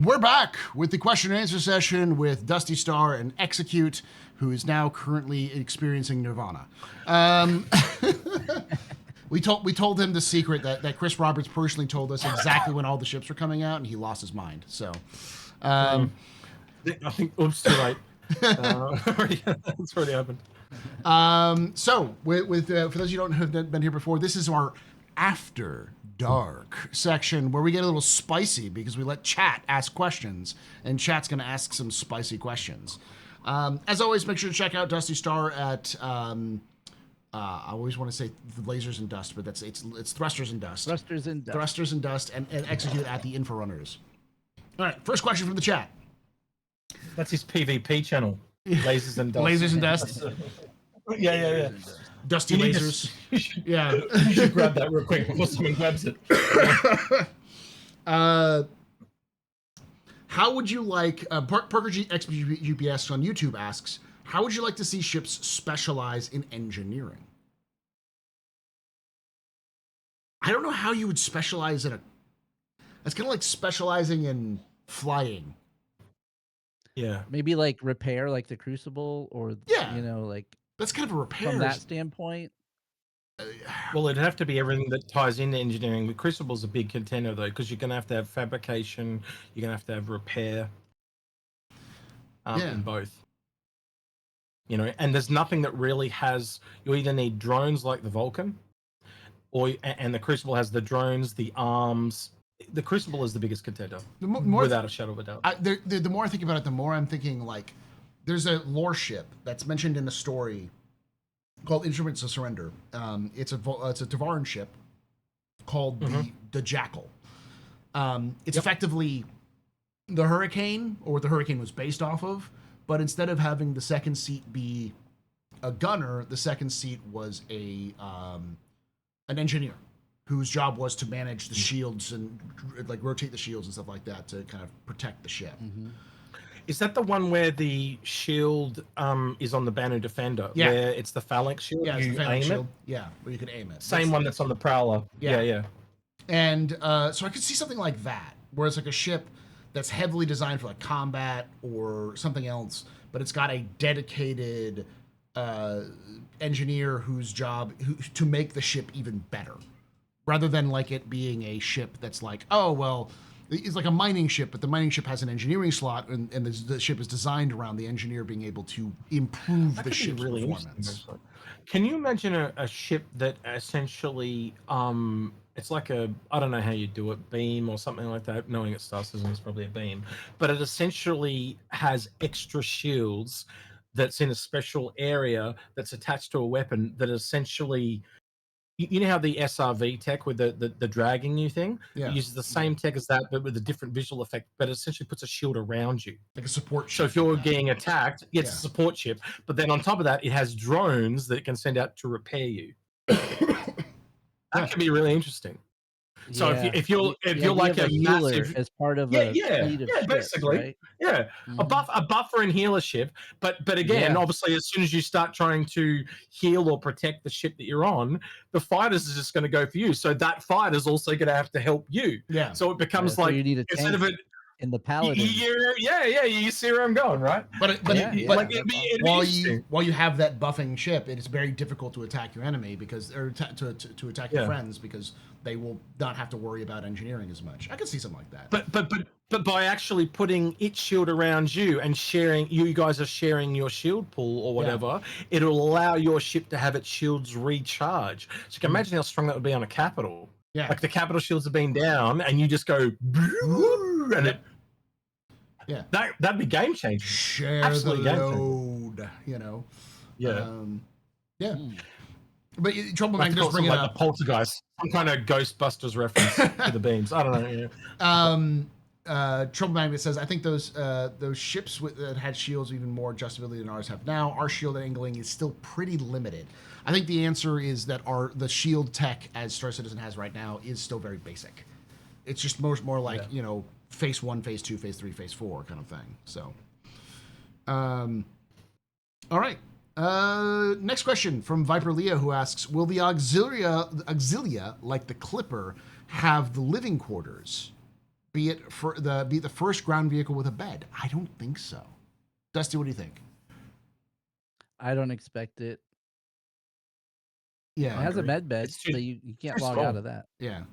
We're back with the question and answer session with Dusty Star and Execute, who is now currently experiencing Nirvana. We told him the secret that Chris Roberts personally told us exactly when all the ships were coming out, and he lost his mind. So, I think, oops, too late. It's already happened. So with for those of you who haven't been here before, this is our After Dark section where we get a little spicy because we let chat ask questions, and chat's going to ask some spicy questions. As always, make sure to check out Dusty Star at I always want to say Lasers and Dust, but it's Thrusters and Dust. Thrusters and Dust. Thrusters and Dust, and Execute at the Inforunners. All right, first question from the chat. That's his PvP channel. Lasers and Dust. Lasers and Dust. Yeah. Dusty Lasers. Yeah. You should grab that real quick before someone grabs it. How would you like, Parker XGPS on YouTube asks, how would you like to see ships specialize in engineering? I don't know how you would specialize in it's kind of like specializing in flying. Yeah. Maybe like repair, like the Crucible, or, Yeah. like. That's kind of a repair. From that standpoint. Well, it'd have to be everything that ties into engineering. The Crucible's a big contender, though, because you're going to have fabrication, you're going to have repair in both. You know, and there's nothing that really has. You either need drones like the Vulcan, and the Crucible has the drones, the arms. The Crucible is the biggest contender, without a shadow of a doubt. The more I think about it, the more I'm thinking, like, there's a lore ship that's mentioned in a story called Instruments of Surrender. It's a Tavaran ship called the Jackal. It's effectively the Hurricane, or what the Hurricane was based off of, but instead of having the second seat be a gunner, the second seat was an engineer whose job was to manage the shields and like rotate the shields and stuff like that to kind of protect the ship. Mm-hmm. Is that the one where the shield is on the Banu Defender? Yeah. Where it's the phalanx shield? Yeah, it's you the phalanx aim shield. it? Yeah, where you can aim it. Same one that's on the Prowler. Yeah. And so I could see something like that, where it's like a ship that's heavily designed for like combat or something else, but it's got a dedicated engineer whose job to make the ship even better, rather than like it being a ship that's like, oh well, it's like a mining ship, but the mining ship has an engineering slot, and the ship is designed around the engineer being able to improve the ship's performance. Can you imagine a ship that essentially, it's like I don't know how you do it, beam or something like that, knowing it's Star System, it's probably a beam, but it essentially has extra shields that's in a special area that's attached to a weapon that essentially... You know how the SRV tech with the dragging you thing uses the same tech as that, but with a different visual effect, but it essentially puts a shield around you. Like a support ship. So if you're getting attacked, it's a support ship, but then on top of that, it has drones that it can send out to repair you. That could be really interesting. So if you're like a massive, as part of a fleet of ships, basically, right? a buffer and healer ship, but again, obviously, as soon as you start trying to heal or protect the ship that you're on, the fighters is just going to go for you. So that fighter's also going to have to help you. Yeah. So it becomes like, so you need a instead of it. In the Paladin. You see where I'm going, right? But while you have that buffing ship, it is very difficult to attack your enemy to attack your friends, because they will not have to worry about engineering as much. I could see something like that. But by actually putting its shield around you and sharing, you guys are sharing your shield pool or whatever, it'll allow your ship to have its shields recharge. So you can imagine how strong that would be on a capital. Yeah. Like the capital shields have been down and you just go and it that'd be game changing. Share the load, you know. But Trouble Magnet does bring it up. The Poltergeist, some kind of Ghostbusters reference to the beams. I don't know. Trouble Magnet says, I think those ships that had shields even more adjustability than ours have now. Our shield angling is still pretty limited. I think the answer is that the shield tech as Star Citizen has right now is still very basic. It's just more like, you know, phase 1, phase 2, phase 3, phase 4 kind of thing. So, all right. Next question from Viper Leah, who asks, will the Auxilia, like the Clipper, have the living quarters? be it the first ground vehicle with a bed? I don't think so. Dusty, what do you think? I don't expect it. Yeah, It has a agree. med bed, It's too, but you can't too log small. out of that. yeah,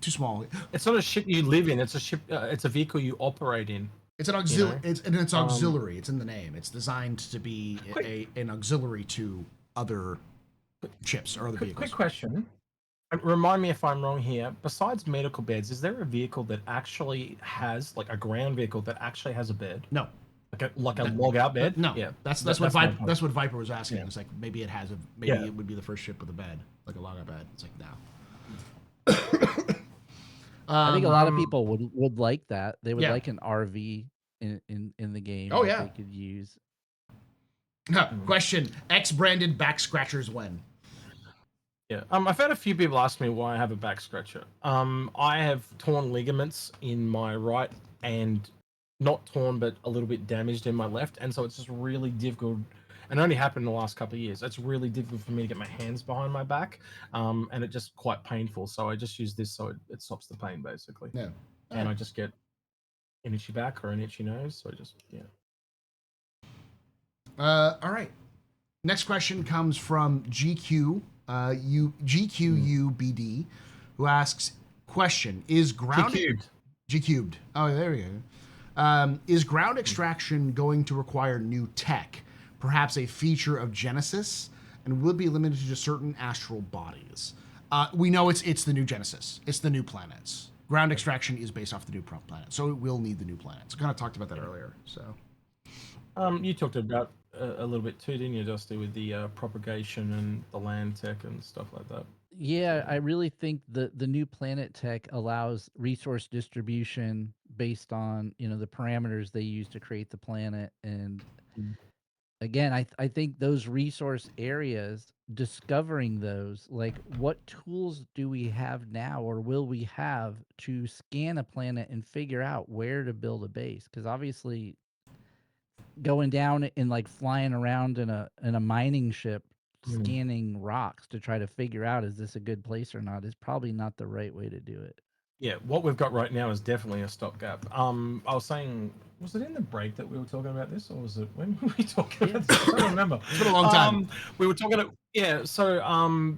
too small. It's not a ship you live in. It's a ship. It's a vehicle you operate in. It's an You auxiliary. know? It's auxiliary. It's in the name. It's designed to be an auxiliary to other ships or other vehicles. Quick question. Remind me if I'm wrong here. Besides medical beds, is there a vehicle that actually has, like a ground vehicle that actually has a bed? No. Like a log out bed? No. Yeah. That's what Viper was asking. Yeah. It's like maybe it has it would be the first ship with a bed, like a log out bed. It's like no. I think a lot of people would like that. They would like an RV in the game that they could use. Question: X branded back scratchers when? Yeah. I've had a few people ask me why I have a back scratcher. I have torn ligaments in my right and not torn, but a little bit damaged in my left, and so it's just really difficult. And it only happened in the last couple of years. It's really difficult for me to get my hands behind my back, and it's just quite painful. So I just use this so it stops the pain basically. Yeah. And I just get an itchy back or an itchy nose. So I just All right. Next question comes from GQUBD, who asks, question, is ground... G cubed. Oh, there we go. Is ground extraction going to require new tech, perhaps a feature of Genesis, and will it be limited to certain astral bodies? We know it's the new Genesis. It's the new planets. Ground extraction is based off the new planet, so it will need the new planets. We kind of talked about that earlier. So, you talked about a little bit too, didn't you, Dusty, with the propagation and the land tech and stuff like that? Yeah, I really think the new planet tech allows resource distribution based on the parameters they use to create the planet. And again, I think those resource areas, discovering those, like what tools do we have now or will we have to scan a planet and figure out where to build a base? Because obviously going down and like flying around in a mining ship scanning rocks to try to figure out is this a good place or not is probably not the right way to do it. Yeah, what we've got right now is definitely a stopgap. I was saying, was it in the break that we were talking about this, or was it when were we talking about this? I don't remember. It's been a long time. We were talking about So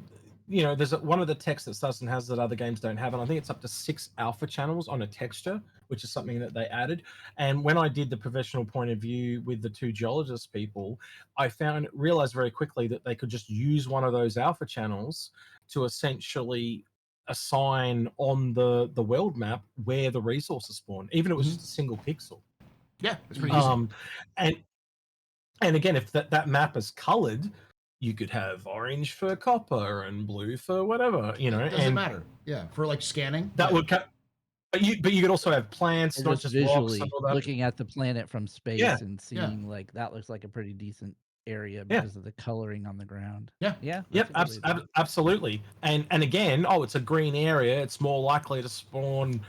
there's one of the techs that Sussen has that other games don't have, and I think it's up to 6 alpha channels on a texture, which is something that they added. And when I did the professional point of view with the 2 geologist people, I realized very quickly that they could just use one of those alpha channels to essentially assign on the world map where the resources spawn, even if it was just a single pixel. Yeah, it's pretty easy. And again, if that map is colored, you could have orange for copper and blue for whatever, It doesn't matter. Yeah, for like scanning. That would cut. But you could also have plants, or not just visually rocks and all that. looking at the planet from space and seeing like that looks like a pretty decent area because of the coloring on the ground. Yep, absolutely. And again, it's a green area, it's more likely to spawn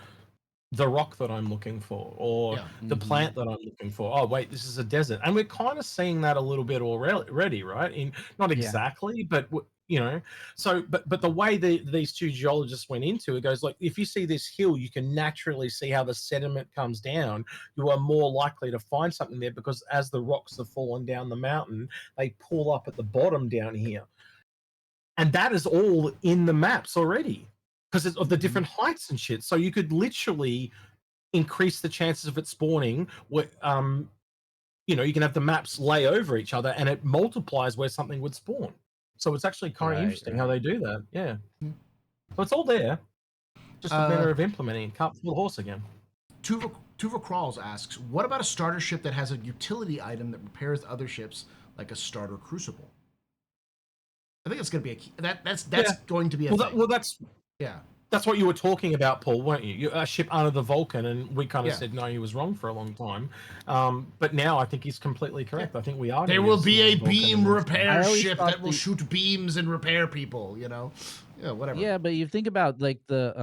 the rock that I'm looking for, or the plant that I'm looking for. Oh wait, this is a desert. And we're kind of seeing that a little bit already, right? Not exactly, but so but the way these 2 geologists went into it goes like, if you see this hill, you can naturally see how the sediment comes down. You are more likely to find something there because as the rocks have fallen down the mountain, they pull up at the bottom down here. And that is all in the maps already because of the different heights and shit. So you could literally increase the chances of it spawning. You can have the maps lay over each other and it multiplies where something would spawn. So it's actually kind of interesting how they do that. Yeah. So it's all there. Just a matter of implementing. Can't pull the horse again. Tuva Crawls asks, what about a starter ship that has a utility item that repairs other ships, like a starter crucible? I think it's going to be that's going to be a thing. That's what you were talking about, Paul, weren't you? A ship under the Vulcan, and we kind of said no, he was wrong for a long time. But now I think he's completely correct. I think we are. There will be a beam repair ship that will shoot beams and repair people. Whatever. Yeah, but you think about like the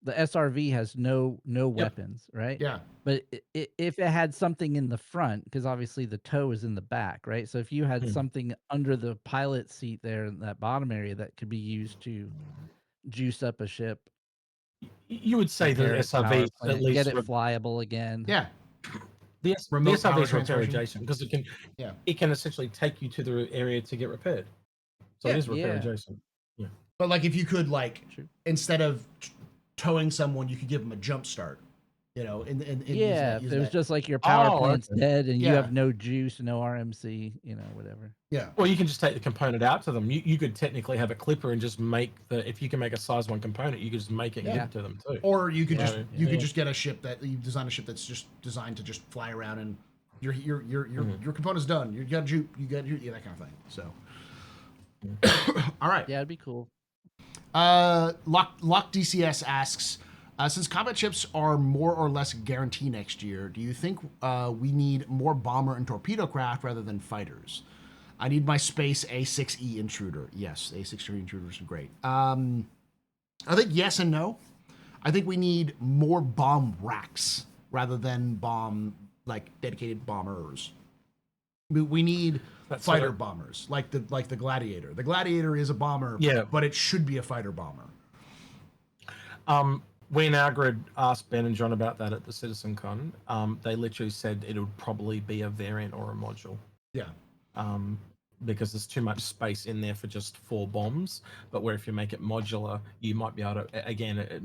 SRV has no weapons, right? Yeah. But if it had something in the front, because obviously the toe is in the back, right? So if you had something under the pilot seat there in that bottom area that could be used to juice up a ship. You would say the repair its power SRVs at plant, least get it flyable again. Yeah. the Remote power SRVs repair transmission. adjacent because Yeah. it can essentially take you to the area to get repaired. So Yeah. it is repair Yeah. adjacent. Yeah. But like if you could True. instead of towing someone, you could give them a jump start. And Yeah, use if it was that. just like your power Oh, plant's okay. dead and you Yeah. have no juice, no RMC, whatever. Yeah. Well, you can just take the component out to them. You could technically have a clipper and just make if you can make a size 1 component, you could just make it and give it to them too. Or you could Yeah. could just get a ship that you design a ship that's just designed to just fly around and your component's done. You got juke, that kind of thing. So all right. Yeah, it'd be cool. Lock DCS asks, since combat ships are more or less guaranteed next year, do you think we need more bomber and torpedo craft rather than fighters? I need my space A6E intruder. Yes, A6E intruders are great. I think yes and no. I think we need more bomb racks rather than dedicated bombers. We need fighter bombers like the Gladiator. The Gladiator is a bomber, but it should be a fighter bomber. When Algrid asked Ben and John about that at the CitizenCon, they literally said it would probably be a variant or a module. Yeah. Because there's too much space in there for just 4 bombs. But where if you make it modular, you might be able to, again, it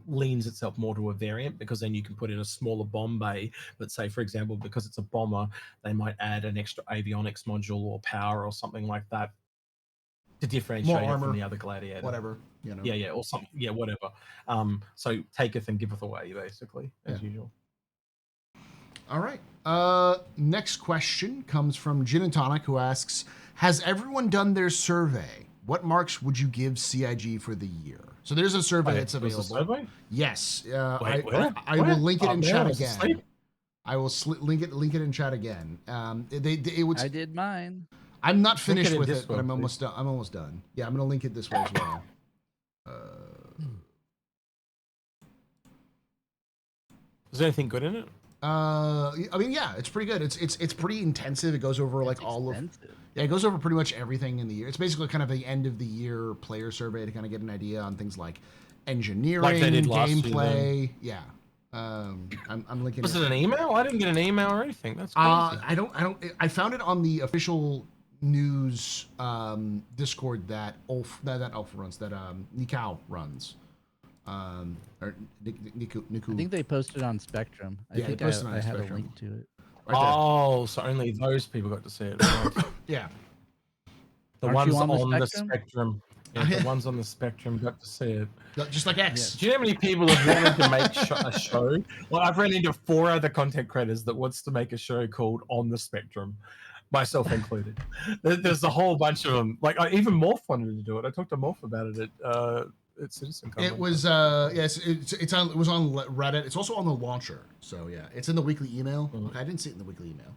leans itself more to a variant because then you can put in a smaller bomb bay. But say, for example, because it's a bomber, they might add an extra avionics module or power or something like that to differentiate it from the other Gladiator. Whatever. Yeah, or something. Yeah, whatever. So taketh and giveth away, basically, as usual. All right. Next question comes from Gin and Tonic, who asks, has everyone done their survey? What marks would you give CIG for the year? So there's a survey that's available. Survey? Yes. Wait, I will link it in chat again. Asleep? I will link it in chat again. I did mine. I'm not finished with it, but I'm almost done. I'm almost done. Yeah, I'm gonna link it this way as well. Is there anything good in it? I mean, yeah, it's pretty good. It's pretty intensive. It goes over it goes over pretty much everything in the year. It's basically kind of the end of the year player survey to kind of get an idea on things like engineering, like they did gameplay. Yeah. I'm linking. Was it an email? I didn't get an email or anything. That's crazy. I found it on the official news Discord that Alpha runs, that Nikau runs. Or Niku. I think they posted on Spectrum. I think I had a link to it. Right so only those people got to see it. Right? Yeah. The ones on the spectrum. Yeah, the ones on the spectrum got to see it. Just like X. Yeah. Do you know how many people have wanted to make a show? Well, I've run into 4 other content creators that wants to make a show called On the Spectrum, myself included. There's a whole bunch of them. Like even Morph wanted to do it. I talked to Morph about it at CitizenCon. It was it was on Reddit. It's also on the launcher. So yeah, it's in the weekly email. Okay, I didn't see it in the weekly email.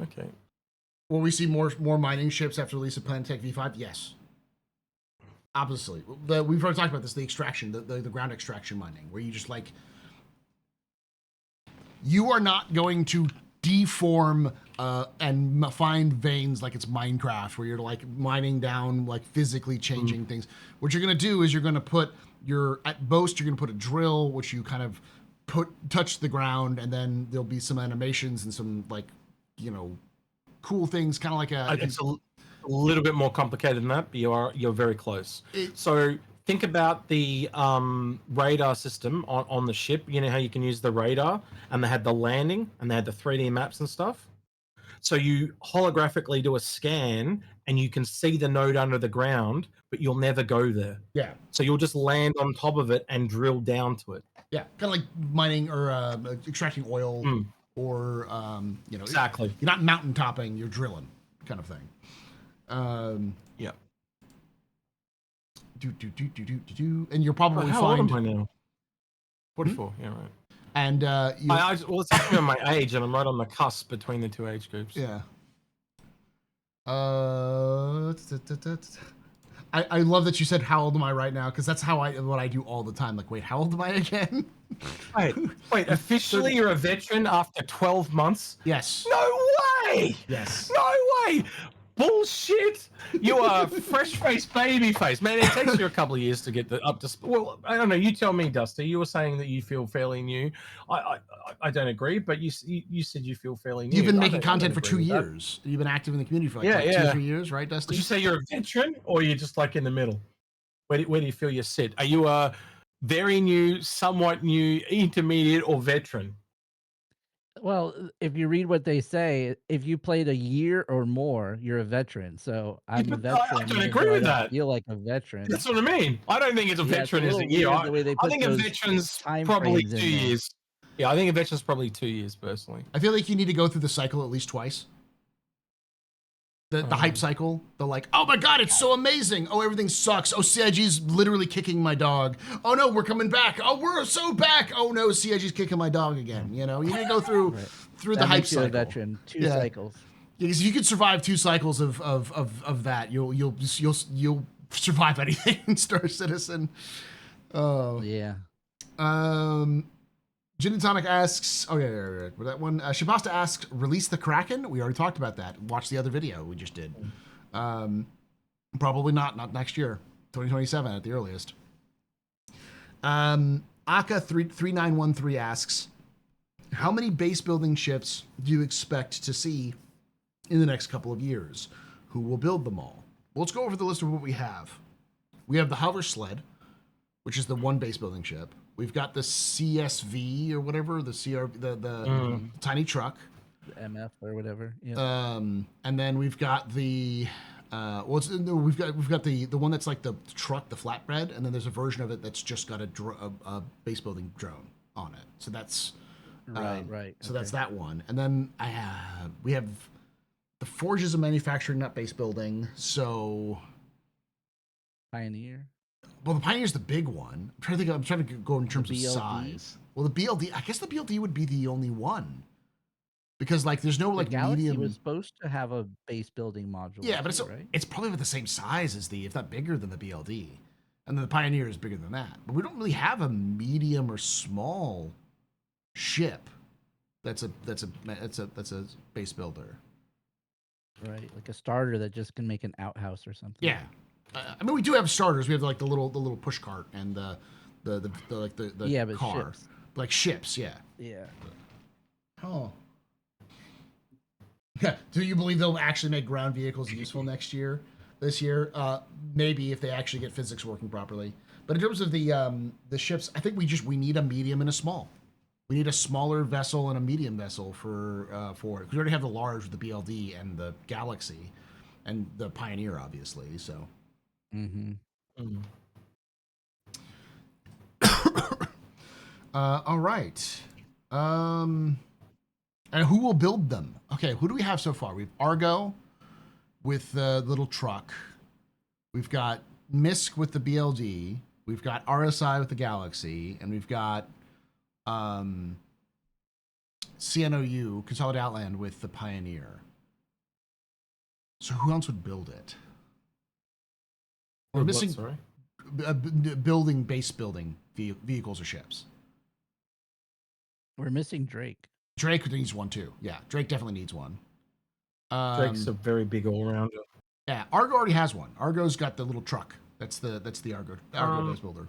Okay. Will we see more mining ships after the release of Planetech V5? Yes. Obviously. We've already talked about this, the extraction, the ground extraction mining, where you just you are not going to deform and find veins like it's Minecraft, where you're mining down, physically changing things. What you're going to do is you're going to put at Boast, you're going to put a drill, which you kind of touch the ground, and then there'll be some animations and some cool things, kind of like it's a little bit more complicated than that, but you're very close. So think about the radar system on the ship. You know how you can use the radar, and they had the landing, and they had the 3D maps and stuff. So you holographically do a scan, and you can see the node under the ground, but you'll never go there. Yeah. So you'll just land on top of it and drill down to it. Yeah, kind of like mining or extracting oil. Or exactly. You're not mountain topping, you're drilling, kind of thing. Yeah. And you'll probably how find. Old am I now? 44. Yeah, right. And it's actually on my age, and I'm right on the cusp between the 2 age groups. Yeah. I love that you said how old am I right now, because that's what I do all the time. Wait, how old am I again? Wait, officially you're a veteran after 12 months? Yes. No way! Yes. No way! Bullshit! You are fresh-faced baby face, man. It takes you a couple of years to get up to. Well, I don't know. You tell me, Dusty. You were saying that you feel fairly new. I don't agree, but you said you feel fairly new. You've been I making don't content for agree 2 with that. years. You've been active in the community for like, Yeah, 2 or yeah. 3 years, right, Dusty? Would you say you're a veteran, or you're just like in the middle? Where do you feel you sit? Are you a very new, somewhat new, intermediate, or veteran? Well, if you read what they say, if you played a year or more, you're a veteran. So I'm a but I veteran, don't even agree though I with don't that. feel like a veteran. That's what I mean. I don't think it's a Yeah, it's a veteran is a little year. weird the way they I put think a those veteran's time probably frames in 2 there. years. Yeah, I think a veteran's probably 2 years personally. I feel like you need to go through the cycle at least twice. The hype cycle, the like, oh my god, it's so amazing. Oh, everything sucks. Oh, CIG's literally kicking my dog. Oh no, we're coming back. Oh, we're so back. Oh no, CIG's kicking my dog again. You know, you need to go through Right. the That hype makes you a cycle. veteran. Two cycles. Because if you could survive 2 cycles of that, you'll survive anything in Star Citizen. Oh Yeah. Gin and Tonic asks, oh yeah, that one. Shibasta asks, release the Kraken. We already talked about that. Watch the other video we just did. Probably not next year, 2027 at the earliest. Aka 3913 asks, how many base building ships do you expect to see in the next couple of years? Who will build them all? Well, let's go over the list of what we have. We have the Hover Sled, which is the one base building ship. We've got the CSV or whatever, the tiny truck, The MF or whatever. Yeah. and then we've got the we've got the one that's like the truck, the flatbread, and then there's a version of it that's just got a base building drone on it. So that's right. So that's that one, and then we have the forges of manufacturing, not base building. So Pioneer. well, the Pioneer's the big one. I'm trying to go in terms of size. Well, the BLD, I guess the BLD would be the only one. Because like there's no like the Galaxy medium. was supposed to have a base building module. Yeah, but too, right? it's probably about the same size as if not bigger than the BLD. And then the Pioneer is bigger than that. But we don't really have a medium or small ship that's a base builder. Right, like a starter that just can make an outhouse or something. Yeah. I mean, we do have starters. We have like the little push cart and the yeah, but car, ships. like ships. Yeah. Yeah. Oh. Do you believe they'll actually make ground vehicles useful this year? Maybe if they actually get physics working properly. But in terms of the ships, I think we need a medium and a small. We need a smaller vessel and a medium vessel for it. Because we already have the large with the BLD and the Galaxy, and the Pioneer, obviously. So. Mm-hmm. All right. And who will build them? Okay, who do we have so far? We have Argo with the little truck. We've got MISC with the BLD. We've got RSI with the Galaxy, and we've got CNOU, Consolidated Outland, with the Pioneer. So who else would build it? We're missing base building vehicles or ships. We're missing Drake. Drake needs one too. Yeah, Drake definitely needs one. Drake's a very big all-rounder. Yeah, Argo already has one. Argo's got the little truck. That's the Argo base builder.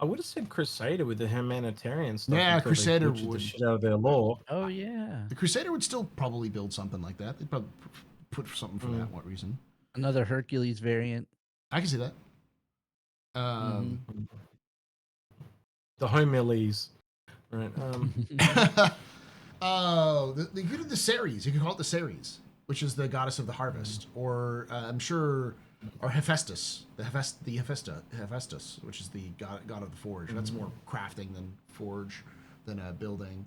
I would have said Crusader with the humanitarian stuff. Yeah, Crusader would shit out of their law. Oh yeah. The Crusader would still probably build something like that. They'd probably put something for that. What reason? Another Hercules variant. I can see that. The Homilies. Right. You could do the Ceres. You could call it the Ceres, which is the goddess of the harvest, or I'm sure, or Hephaestus, Hephaestus, which is the god of the forge. That's more crafting than forge, than building.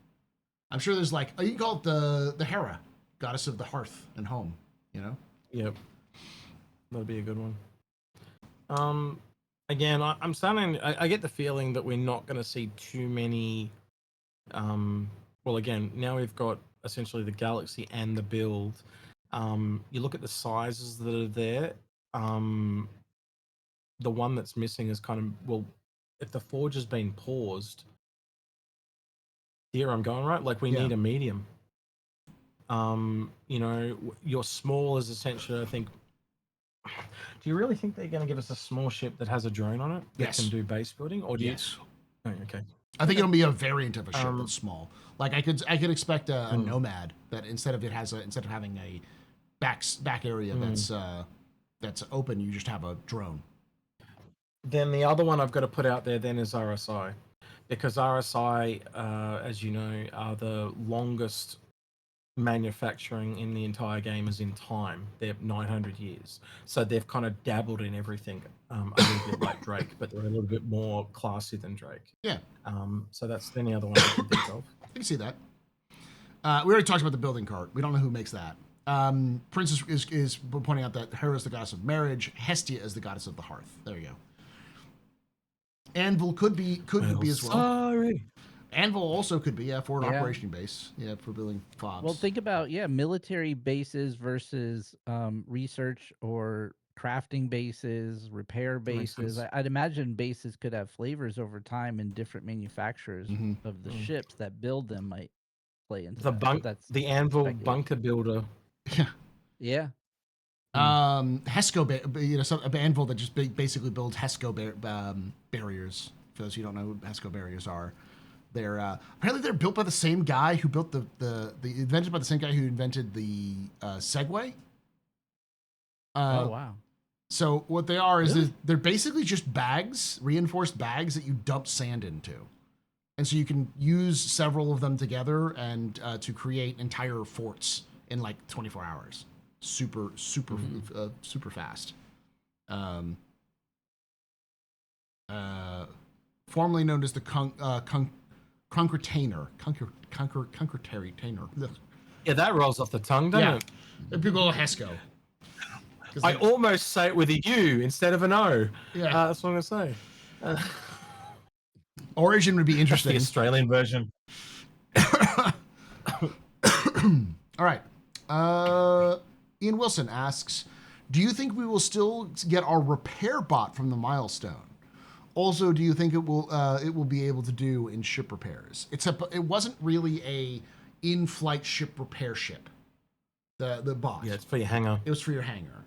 I'm sure there's like you can call it the Hera, goddess of the hearth and home. You know. Yep. That'd be a good one. Again, I'm starting. I get the feeling that we're not going to see too many. Well, again, now we've got essentially the Galaxy and the build. You look at the sizes that are there. The one that's missing is kind of if the forge has been paused. Here I'm going right. Like we need a medium. Your small is essentially, I think. Do you really think they're going to give us a small ship that has a drone on it that Yes. can do base building, or do Yes. you? Oh, okay. I think it'll be a variant of a ship Um, that's small. Like I could expect a Nomad that instead of having a back area that's open, you just have a drone. Then the other one I've got to put out there then is RSI, because RSI, as you know, are the longest manufacturing in the entire game is in time. They're 900 years, so they've kind of dabbled in everything, a little bit like Drake, but they're a little bit more classy than Drake. Yeah. So that's the only other one I can think of. I can see that. We already talked about the building cart. We don't know who makes that. Prince is pointing out that Hera is the goddess of marriage. Hestia is the goddess of the hearth. There you go. Anvil could be as well. Sorry. Anvil also could be a forward operation base. Yeah, for building fobs. Well, think about military bases versus research or crafting bases, repair bases. I'd imagine bases could have flavors over time, and different manufacturers of the ships that build them might play into the Anvil bunker builder. Yeah. Yeah. Hesco, an anvil that just basically builds Hesco barriers. For those who don't know who Hesco barriers are, they're apparently they're built by the same guy who built invented by the same guy who invented the Segway. Oh wow! So what they are is they're basically just bags, reinforced bags that you dump sand into, and so you can use several of them together and to create entire forts in like 24 hours. Super fast. Formerly known as the Concretainer. Concretainer. Yeah, that rolls off the tongue, doesn't it? People go Hesco. I almost say it with a U instead of an O. Yeah. That's what I'm going to say. Origin would be interesting. That's the Australian version. All right. Ian Wilson asks, do you think we will still get our repair bot from the milestone? Also, do you think it will be able to do in ship repairs? It wasn't really a in-flight ship repair ship. The bot. Yeah, it's for your hangar. It was for your hangar.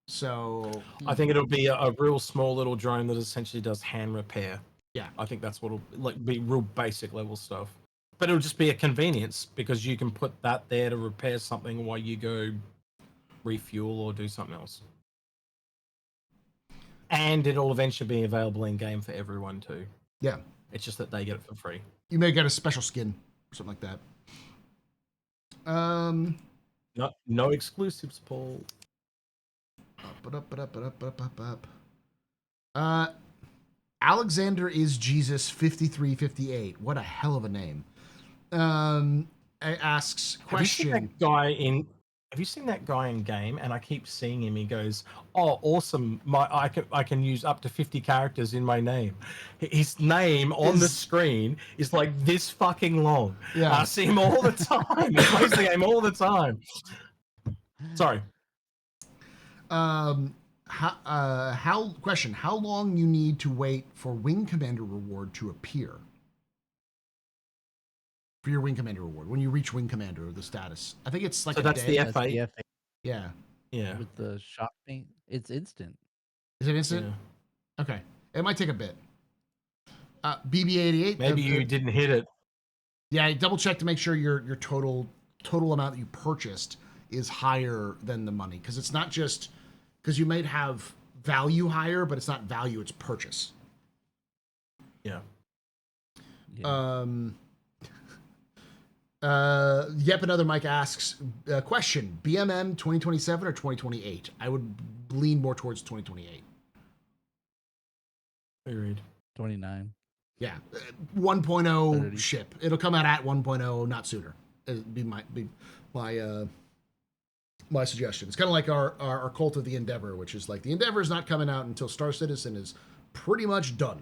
So I think it'll be a real small little drone that essentially does hand repair. Yeah, I think that's what'll be real basic level stuff. But it'll just be a convenience because you can put that there to repair something while you go refuel or do something else. And it'll eventually be available in game for everyone too. Yeah. It's just that they get it for free. You may get a special skin or something like that. No exclusives, Paul. Alexander is Jesus 5358. What a hell of a name. Asks question. Have you seen that guy in game? And I keep seeing him. He goes, "Oh, awesome! I can use up to 50 characters in my name." His name on the screen is like this fucking long. Yeah, I see him all the time. He plays the game all the time. Sorry. How long you need to wait for Wing Commander reward to appear? For your Wing Commander reward, when you reach Wing Commander, the status. I think it's like so. That's day. The F8. Yeah. Yeah. With the shock paint, it's instant. Is it instant? Yeah. Okay. It might take a bit. BB88. Maybe you didn't hit it. Yeah, I double check to make sure your total amount that you purchased is higher than the money, because it's not just because you might have value higher, but it's not value; it's purchase. Yeah. Yep, another Mike asks, question, BMM 2027 or 2028? I would lean more towards 2028. Agreed. 29. Yeah, 1.0 ship. It'll come out at 1.0, not sooner. It'd be my suggestion. It's kind of like our Cult of the Endeavor, which is like the Endeavor is not coming out until Star Citizen is pretty much done.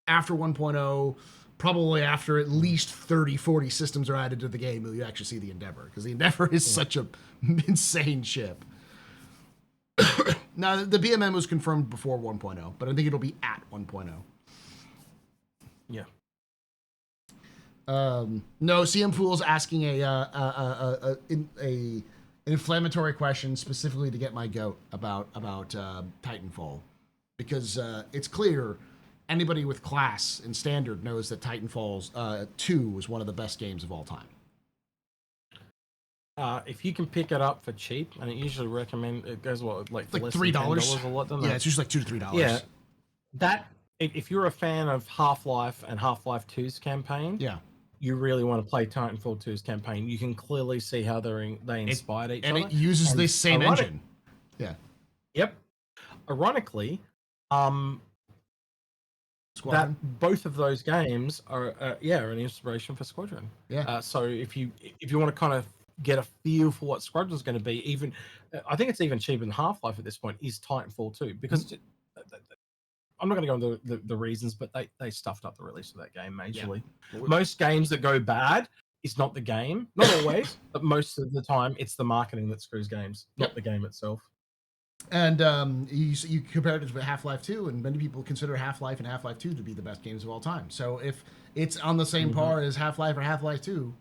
After 1.0, probably after at least 30, 40 systems are added to the game, will you actually see the Endeavor, because the Endeavor is such a insane ship. Now, the BMM was confirmed before 1.0, but I think it'll be at 1.0. Yeah. No, CM Fool's asking an inflammatory question specifically to get my goat about Titanfall, because it's clear anybody with class and standard knows that Titanfall's 2 was one of the best games of all time. If you can pick it up for cheap, and it usually it goes like Like less $3 than $10 a lot. Yeah, it's usually like $2 to $3. Yeah, that if you're a fan of Half-Life and Half-Life 2's campaign, yeah, you really want to play Titanfall 2's campaign. You can clearly see how they inspired each and other. it uses And this same engine. Yeah. Yep. Ironically, Squadron. that both of those games are an inspiration for Squadron. Yeah. So if you want to kind of get a feel for what Squadron's going to be, even I think it's even cheaper than Half-Life at this point, is Titanfall 2, because I'm not going to go into the reasons, but they stuffed up the release of that game majorly. Yeah. Most games that go bad, it's not the game, not always, but most of the time it's the marketing that screws games, not the game itself. And you compared it to Half-Life 2, and many people consider Half-Life and Half-Life 2 to be the best games of all time. So if it's on the same par as Half-Life or Half-Life 2,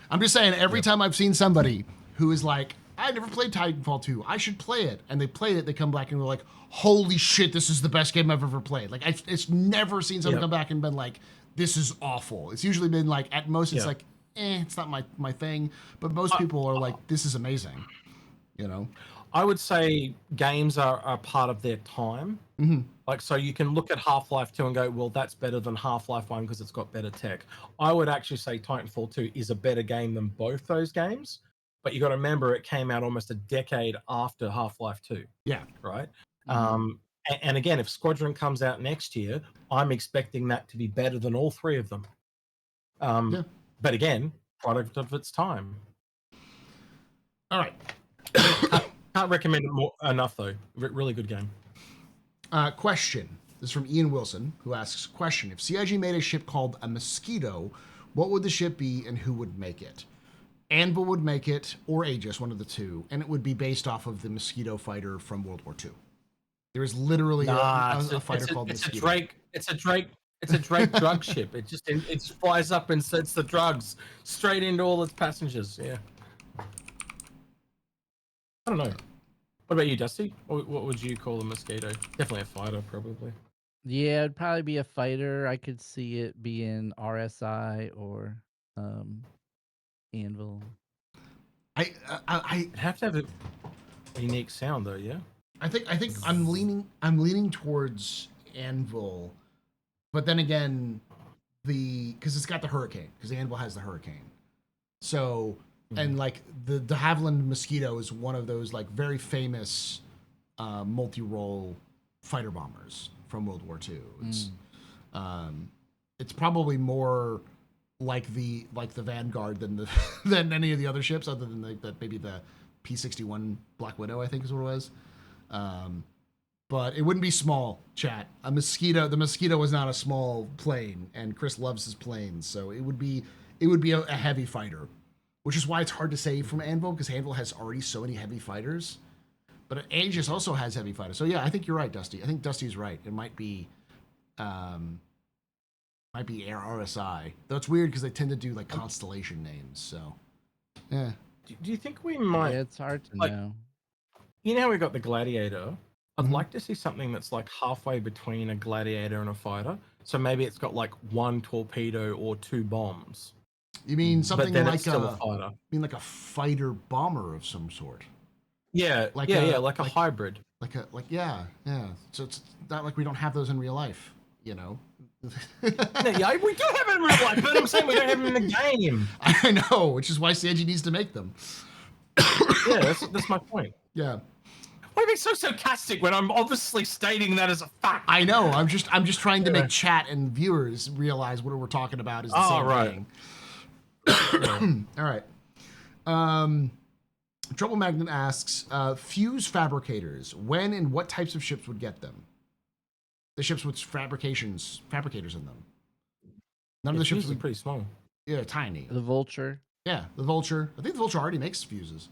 I'm just saying, every time I've seen somebody who is like, I never played Titanfall 2, I should play it, and they played it, they come back and they're like, holy shit, this is the best game I've ever played. Like, it's never seen someone come back and been like, this is awful. It's usually been like, at most, it's like, it's not my thing. But most people are like, this is amazing, you know? I would say games are part of their time. Mm-hmm. Like, so you can look at Half-Life 2 and go, well, that's better than Half-Life 1 because it's got better tech. I would actually say Titanfall 2 is a better game than both those games. But you got to remember, it came out almost a decade after Half-Life 2. Yeah. Right? Mm-hmm. And again, if Squadron comes out next year, I'm expecting that to be better than all three of them. But again, product of its time. All right. Can't recommend it enough, though. Really good game. Question. This is from Ian Wilson, who asks, question, if CIG made a ship called a Mosquito, what would the ship be and who would make it? Anvil would make it, or Aegis, one of the two, and it would be based off of the Mosquito fighter from World War II. There is literally a fighter called Mosquito. It's a Drake drug ship. It just flies up and sends the drugs straight into all its passengers. Yeah. I don't know. What about you, Dusty? What would you call a Mosquito? Definitely a fighter, probably. Yeah, it'd probably be a fighter. I could see it being RSI or Anvil. I have to have a unique sound though, yeah. I think I'm leaning towards Anvil, but then again, because it's got the Hurricane, because the Anvil has the Hurricane, so. And like the de Havilland Mosquito is one of those like very famous multi-role fighter bombers from World War II. It's probably more like the Vanguard than any of the other ships, other than maybe the P-61 Black Widow, I think is what it was. But it wouldn't be small, chat. The Mosquito was not a small plane, and Chris loves his planes, so it would be a heavy fighter. Which is why it's hard to say from Anvil, because Anvil has already so many heavy fighters. But Aegis also has heavy fighters. So yeah, I think you're right, Dusty. I think Dusty's right. It might be RSI. Though it's weird because they tend to do like constellation names. So yeah. Do you think we might? Yeah, it's hard to know. You know, we got the Gladiator. I'd like to see something that's like halfway between a Gladiator and a fighter. So maybe it's got like one torpedo or two bombs. You mean something like a fighter? You mean like a fighter bomber of some sort? Yeah, like a hybrid. Yeah. So it's not like we don't have those in real life, you know. Yeah, we do have it in real life, but I'm saying we don't have them in the game. I know, which is why CIG needs to make them. Yeah, that's my point. Yeah. Why are you being so sarcastic when I'm obviously stating that as a fact? I know. I'm just trying to make chat and viewers realize what we're talking about is the same thing. All right. Trouble Magnet asks, fuse fabricators, when and what types of ships would get them? The ships with fabricators in them. None of the ships are pretty small. Yeah, tiny. The Vulture. Yeah, the Vulture. I think the Vulture already makes fuses.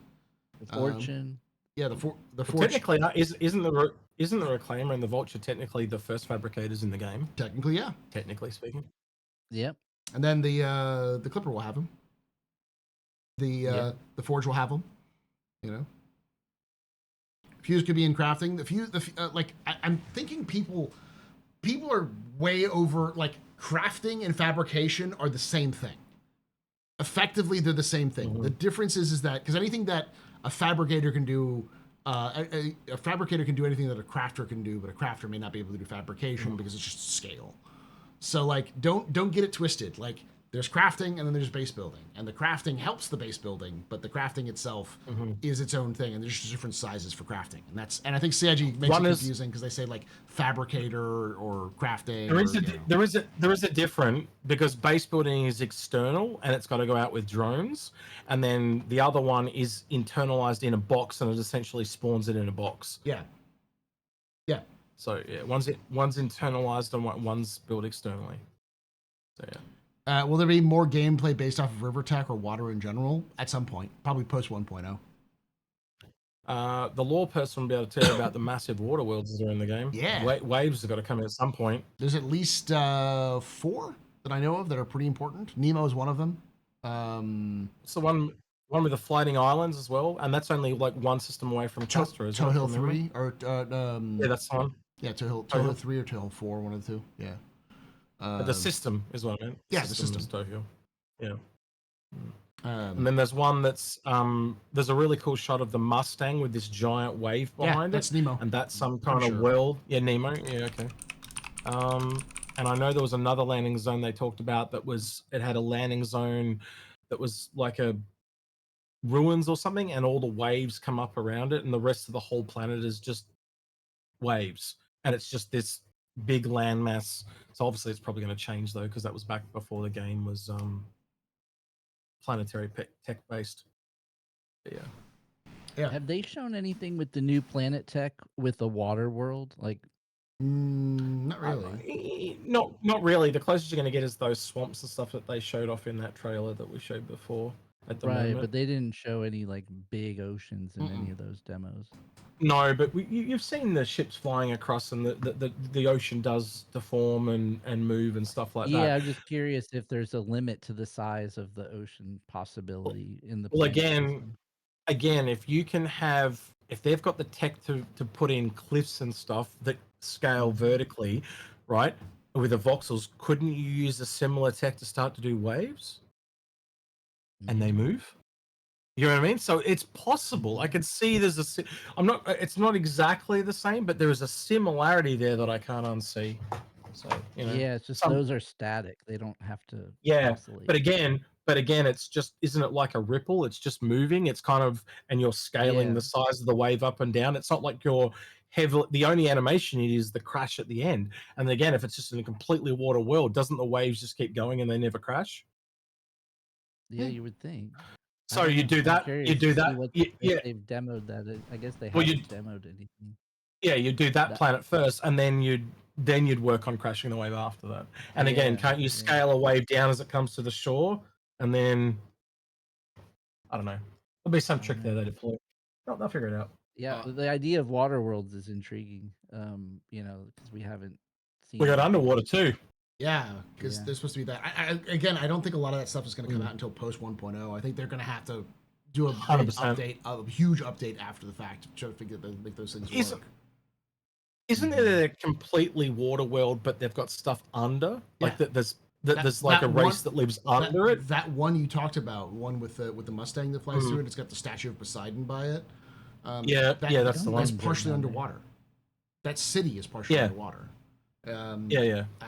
The Fortune. Yeah, the Fortune. Technically, isn't the Reclaimer and the Vulture technically the first fabricators in the game? Technically, yeah. Technically speaking. Yep. And then the Clipper will have them. The Forge will have them. You know, Fuse could be in crafting. I'm thinking people are way over, like, crafting and fabrication are the same thing. Effectively, they're the same thing. Mm-hmm. The difference is that because anything that a fabricator can do, a fabricator can do anything that a crafter can do, but a crafter may not be able to do fabrication because it's just scale. So, like, don't get it twisted. Like, there's crafting and then there's base building, and the crafting helps the base building, but the crafting itself is its own thing, and there's just different sizes for crafting, and I think CIG makes it confusing because they say like fabricator or crafting. There is a different, because base building is external and it's got to go out with drones, and then the other one is internalized in a box and it essentially spawns it in a box. Yeah. So yeah, one's internalized and one's built externally. So yeah. Will there be more gameplay based off of river tech or water in general at some point? Probably post 1.0. The lore person will be able to tell you about the massive water worlds that are in the game. Yeah. Waves have got to come in at some point. There's at least 4 that I know of that are pretty important. Nemo is one of them. It's the one with the floating islands as well, and that's only like one system away from Castor. Toe Hill 3 or yeah, that's the one. Yeah, Toe Hill 3 or Toe Hill 4, one of the two. Yeah. But the system is what I meant. The system. Is Toe Hill. Yeah. And then there's one that's there's a really cool shot of the Mustang with this giant wave behind that's Nemo. And that's some kind of world. Yeah, Nemo. Yeah, okay. And I know there was another landing zone they talked about it had a landing zone that was like a ruins or something, and all the waves come up around it, and the rest of the whole planet is just waves, and it's just this big landmass. So obviously it's probably going to change though, because that was back before the game was planetary tech based. Yeah. Have they shown anything with the new planet tech with the water world? Like, not really. Not really. The closest you're going to get is those swamps and stuff that they showed off in that trailer that we showed before. At the moment. But they didn't show any like big oceans in any of those demos. No, but you've seen the ships flying across, and the ocean does deform and move and stuff like that. Yeah, I'm just curious if there's a limit to the size of the ocean possibility in the. Well, again, if they've got the tech to put in cliffs and stuff that scale vertically, right, with the voxels, couldn't you use a similar tech to start to do waves? And they move. You know what I mean? So it's possible. I can see it's not exactly the same, but there is a similarity there that I can't unsee. So, you know. Yeah, it's just those are static. They don't have to oscillate. But again, it's just, isn't it like a ripple? It's just moving. It's kind of, and you're scaling the size of the wave up and down. It's not like you're the only animation is the crash at the end. And again, if it's just in a completely water world, doesn't the waves just keep going and they never crash? Yeah, you would think. So you do that. They've demoed that. I guess they haven't demoed anything. Yeah, you do that planet first, and then you'd work on crashing the wave after that. And again, can't you scale a wave down as it comes to the shore, and then I don't know. There'll be some trick there they deploy. They'll figure it out. Yeah, the idea of water worlds is intriguing. Because we haven't seen. We got underwater too. Yeah, because there's supposed to be that. I don't think a lot of that stuff is going to come out until post 1.0. I think they're going to have to do a huge update after the fact to try to figure make those things work. Isn't it a completely water world, but they've got stuff under? Like there's like a race that lives under it. That one you talked about, one with the Mustang that flies through it. It's got the statue of Poseidon by it. That's the one. That's partially underwater. That city is partially underwater. I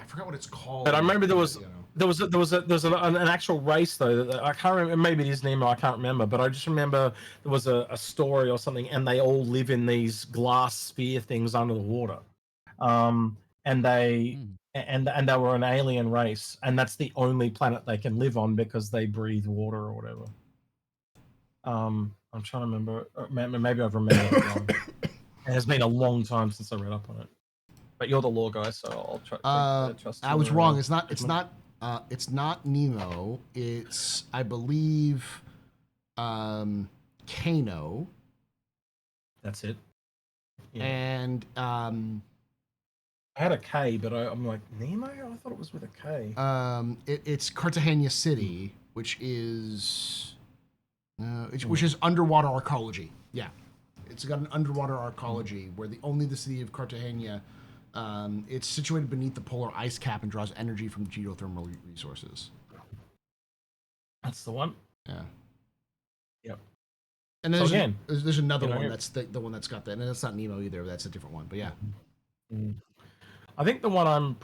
forgot what it's called. But I remember there was an actual race though. That I can't remember. Maybe it is Nemo. I can't remember. But I just remember there was a story or something, and they all live in these glass sphere things under the water. And they were an alien race, and that's the only planet they can live on because they breathe water or whatever. I'm trying to remember. Maybe I've remembered it wrong. It has been a long time since I read up on it. But you're the law guy, so I'll try. Trust I was wrong. It's not Nemo. It's, I believe, Kano. That's it. Yeah. And I had a K, but I'm like, Nemo? I thought it was with a K. It's Cartagena City, which is underwater archaeology. Yeah, it's got an underwater archaeology where the city of Cartagena. It's situated beneath the polar ice cap and draws energy from geothermal resources. That's the one. Yeah. Yep. And then So again, there's another one that's the one that's got that, and it's not Nemo either. That's a different one, but yeah. I think the one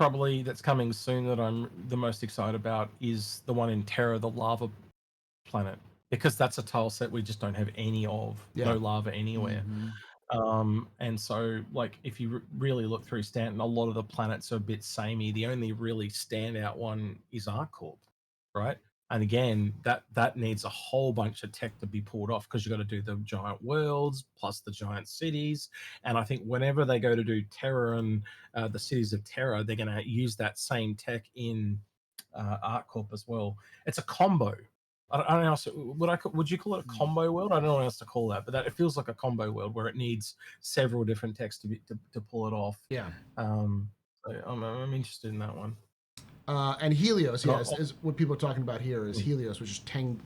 that's coming soon that I'm the most excited about is the one in Terra, the lava planet, because that's a tile set we just don't have any of. Yeah. No lava anywhere. And so, like, if you really look through Stanton, a lot of the planets are a bit samey. The only really standout one is ArcCorp, right? And again, that needs a whole bunch of tech to be pulled off because you've got to do the giant worlds plus the giant cities. And I think whenever they go to do Terra and the cities of Terra, they're going to use that same tech in ArcCorp as well. It's a combo. I don't know. Would you call it a combo world? I don't know what else to call that, but it feels like a combo world where it needs several different techs to pull it off. Yeah. So I'm interested in that one. And Helios, yes, is what people are talking about here is Helios, which is Tangora,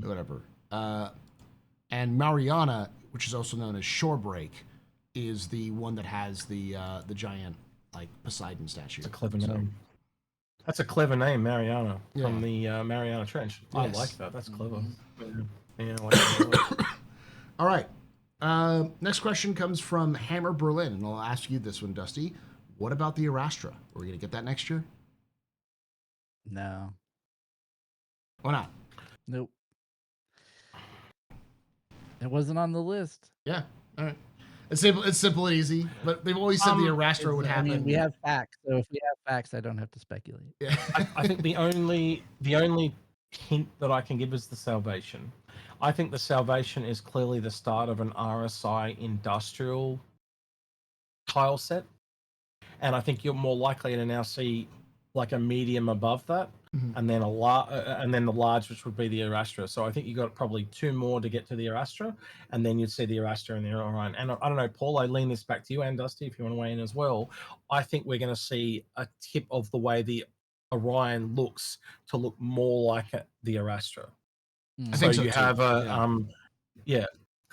whatever. And Mariana, which is also known as Shorebreak, is the one that has the giant like Poseidon statue. It's a clever name. That's a clever name, Mariana, from the Mariana Trench. Yes. I like that. That's clever. Yeah, I like that. All right. Next question comes from Hammer Berlin, and I'll ask you this one, Dusty. What about the Arastra? Are we going to get that next year? No. Why not? Nope. It wasn't on the list. Yeah. All right. It's simple and easy, but they've always said the Arastra would happen. I mean, we have facts, so if we have facts, I don't have to speculate. Yeah. I think the only hint that I can give is the Salvation. I think the Salvation is clearly the start of an RSI industrial tile set, and I think you're more likely to now see like a medium above that, and then and then the large, which would be the Arastra. So I think you got probably two more to get to the Arastra, and then you'd see the Arastra and the Orion. And I don't know, Paul, I lean this back to you and Dusty if you want to weigh in as well. I think we're going to see a tip of the way the Orion looks to look more like the Arastra. I think so you too. have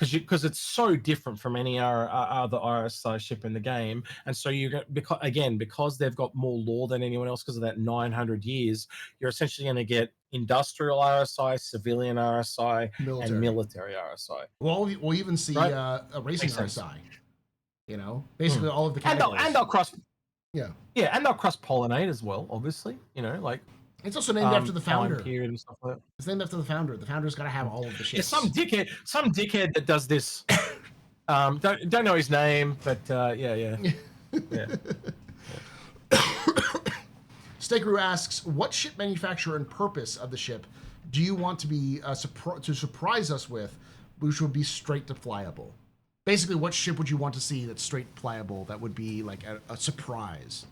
because it's so different from any other RSI ship in the game, and so you get because they've got more lore than anyone else because of that 900 years. You're essentially going to get industrial RSI, civilian RSI, and military RSI. Well, we'll even see a racing RSI. You know, basically all of the categories. And they'll cross. Yeah, and they'll cross pollinate as well. Obviously, you know, like. It's also named after the founder. Period and stuff like that. It's named after the founder. The founder's got to have all of the ships. Yeah, some dickhead that does this. Don't know his name, but yeah. Steakru asks, what ship manufacturer and purpose of the ship do you want to be to surprise us with, which would be straight to flyable? Basically, what ship would you want to see that's straight flyable that would be like a surprise?